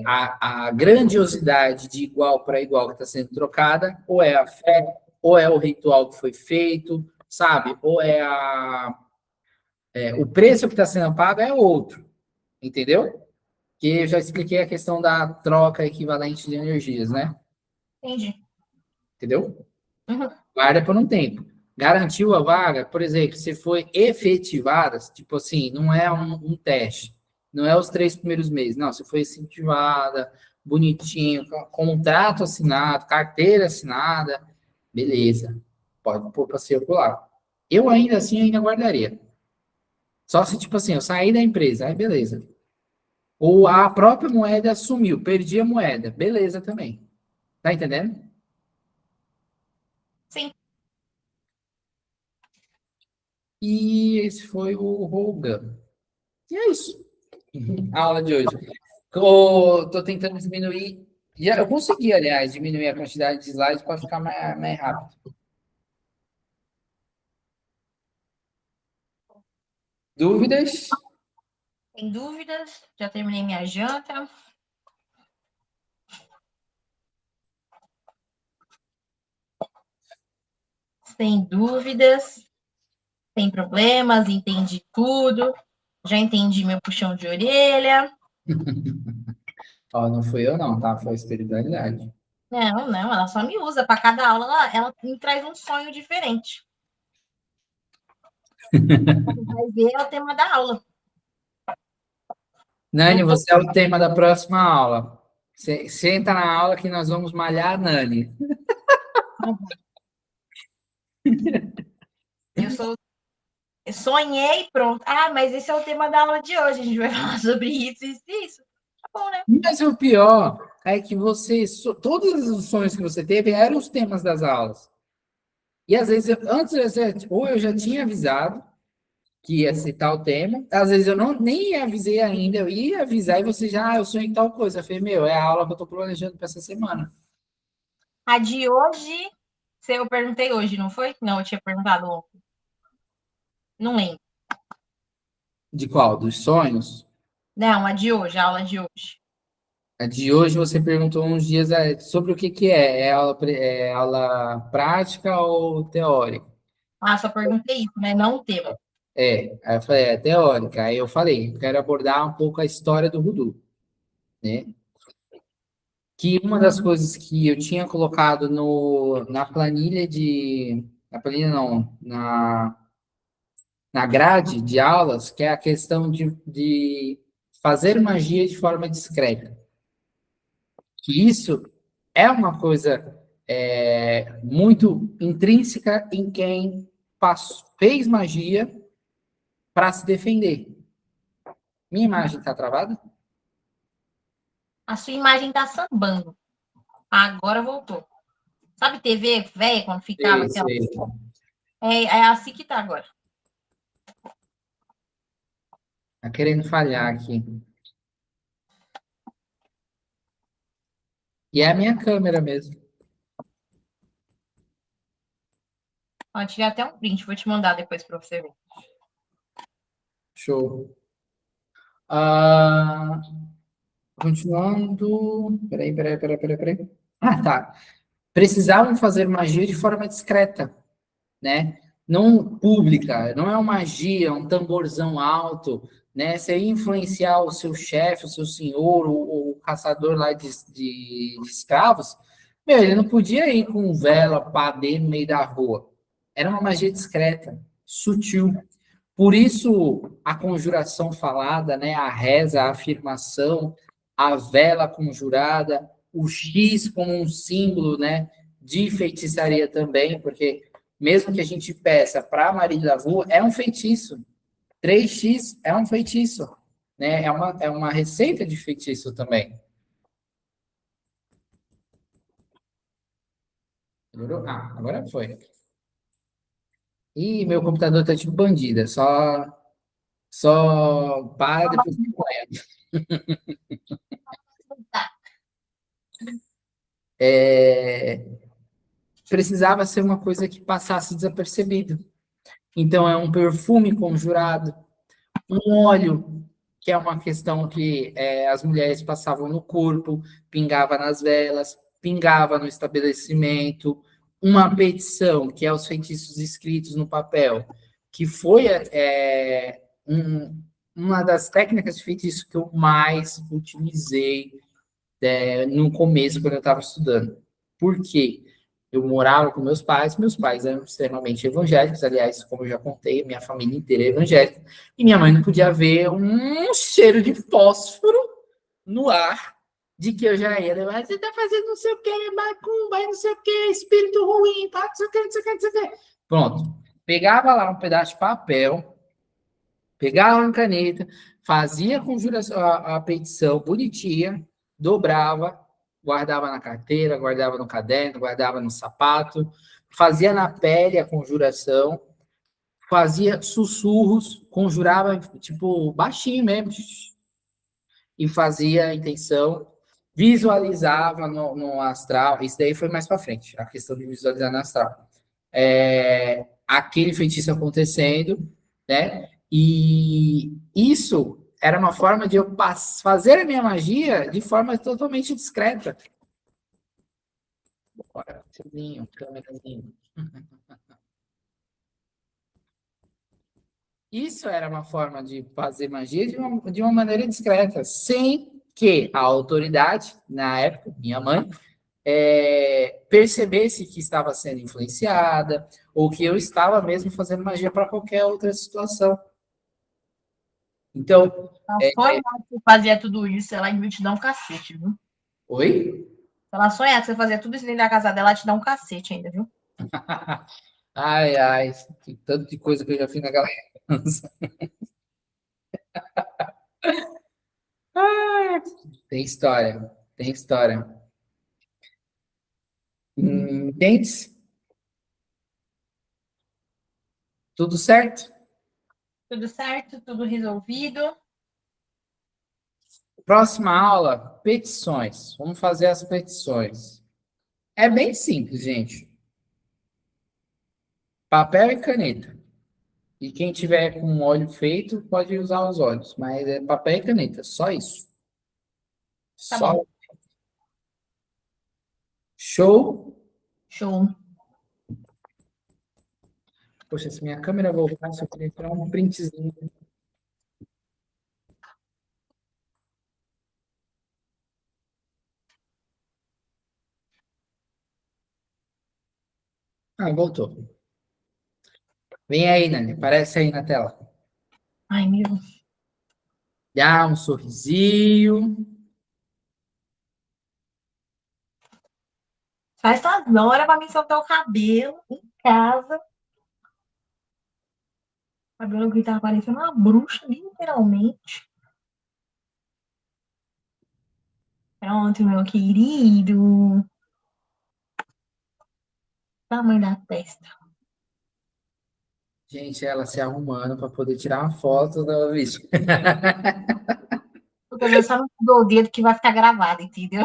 a grandiosidade de igual para igual que está sendo trocada, ou é a fé, ou é o ritual que foi feito, sabe? Ou o preço que está sendo pago é outro, entendeu? Que eu já expliquei a questão da troca equivalente de energias, né? Entendi. Entendeu? Uhum. Guarda por um tempo. Garantiu a vaga, por exemplo, se foi efetivada, tipo assim, não é um teste, não é os 3 primeiros meses, não, se foi efetivada, bonitinho, contrato assinado, carteira assinada, beleza, pode pôr para circular. Eu ainda assim ainda guardaria. Só se, tipo assim, eu sair da empresa, aí beleza. Ou a própria moeda sumiu, perdi a moeda, beleza também. Tá entendendo? Sim. E esse foi o Rogan. E é isso. A aula de hoje. Tô tentando diminuir. Eu consegui, aliás, diminuir a quantidade de slides para ficar mais rápido. Dúvidas? Sem dúvidas, já terminei minha janta. Sem dúvidas, sem problemas, entendi tudo. Já entendi meu puxão de orelha. Ó, não fui eu, não, tá? Foi a espiritualidade. Não, não, ela só me usa. Para cada aula, ela me traz um sonho diferente. Vai ver é o tema da aula. Nani, você é o tema da próxima aula. Senta na aula que nós vamos malhar a Nani. Eu sonhei, pronto. Ah, mas esse é o tema da aula de hoje. A gente vai falar sobre isso, isso e isso. Tá bom, né? Mas o pior é que todos os sonhos que você teve eram os temas das aulas. E às vezes, ou eu já tinha avisado que ia citar o tema, às vezes eu não nem avisei ainda, eu ia avisar e você já, eu sonhei em tal coisa. Eu falei, meu, é a aula que eu tô planejando para essa semana. A de hoje, se eu perguntei hoje, não foi? Não, eu tinha perguntado ontem. Não lembro. De qual? Dos sonhos? Não, a de hoje, a aula de hoje. A de hoje você perguntou uns dias sobre o que que é. É aula prática ou teórica? Ah, só perguntei isso, né? Não o tema. Aí eu falei, é teórica. Aí eu falei, quero abordar um pouco a história do voodoo, né? Que uma das coisas que eu tinha colocado na planilha na planilha não, na grade de aulas, que é a questão de fazer magia de forma discreta. Que isso é uma coisa muito intrínseca em quem fez magia para se defender. Minha imagem está travada? A sua imagem tá sambando. Agora voltou. Sabe TV velha, quando ficava Sei, aquela. sei. É assim que tá agora. Tá querendo falhar aqui. E é a minha câmera mesmo. Ó, eu tirei até um print, vou te mandar depois para você ver. Show. Continuando. Peraí. Ah, tá. Precisavam fazer magia de forma discreta, né? Não pública, não é uma magia, um tamborzão alto, né? Você ia influenciar o seu chefe, o seu senhor, o caçador lá de escravos, meu, ele não podia ir com vela, padê no meio da rua. Era uma magia discreta, sutil. Por isso, a conjuração falada, né? A reza, a afirmação, a vela conjurada, o X como um símbolo, né? De feitiçaria também, porque mesmo que a gente peça para Maria da Rua, é um feitiço. 3x é um feitiço, né? É uma receita de feitiço também. Melhorou? Ah, agora foi. Ih, meu computador tá tipo bandida. Só para depois me põe. Precisava ser uma coisa que passasse desapercebido. Então, é um perfume conjurado, um óleo, que é uma questão que as mulheres passavam no corpo, pingava nas velas, pingava no estabelecimento, uma petição, que é os feitiços escritos no papel, que foi uma das técnicas de feitiço que eu mais utilizei no começo, quando eu estava estudando. Por quê? Eu morava com meus pais eram extremamente evangélicos, aliás, como eu já contei, minha família inteira é evangélica, e minha mãe não podia ver um cheiro de fósforo no ar de que eu já ia levar, você tá fazendo não sei o que, macumba, não sei o que, espírito ruim, tá, não sei o que, não sei o que, não sei o que. Pronto. Pegava lá um pedaço de papel, pegava uma caneta, fazia a conjuração, a petição bonitinha, dobrava, guardava na carteira, guardava no caderno, guardava no sapato, fazia na pele a conjuração, fazia sussurros, conjurava, tipo, baixinho mesmo, e fazia a intenção, visualizava no astral, isso daí foi mais para frente, a questão de visualizar no astral. Aquele feitiço acontecendo, né? E isso era uma forma de eu fazer a minha magia de forma totalmente discreta. Bora, câmerazinho. Isso era uma forma de fazer magia de uma maneira discreta, sem que a autoridade, na época, minha mãe, percebesse que estava sendo influenciada, ou que eu estava mesmo fazendo magia para qualquer outra situação. Então, Ela sonhar que você fazia tudo isso, ela ia te dar um cacete, viu? oi? Se ela sonhar que você fazia tudo isso dentro da casa dela, ela te dá um cacete ainda, viu? Ai, que tanto de coisa que eu já fiz naquela criança. Tem história, tem história. Dentes? Tudo certo? Tudo certo, tudo resolvido. Próxima aula, petições. Vamos fazer as petições. É bem simples, gente. Papel e caneta. E quem tiver com óleo feito, pode usar os olhos, mas é papel e caneta, só isso. Tá Só. bom. Show? Show. Poxa, se minha câmera voltasse, eu queria tirar um printzinho. Ah, voltou. Vem aí, Nani, aparece aí na tela. Ai, meu. Dá um sorrisinho. Faz umas horas pra me soltar o cabelo em casa. O cabelo que tava parecendo uma bruxa, literalmente. Pronto, meu querido. Tamanho da testa. Gente, ela se arrumando para poder tirar uma foto da vídeo. Porque eu só não dou o dedo que vai ficar gravado, entendeu?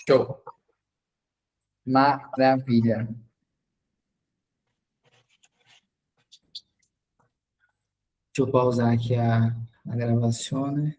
Show. Maravilha. Deixa eu pausar aqui a gravação, né?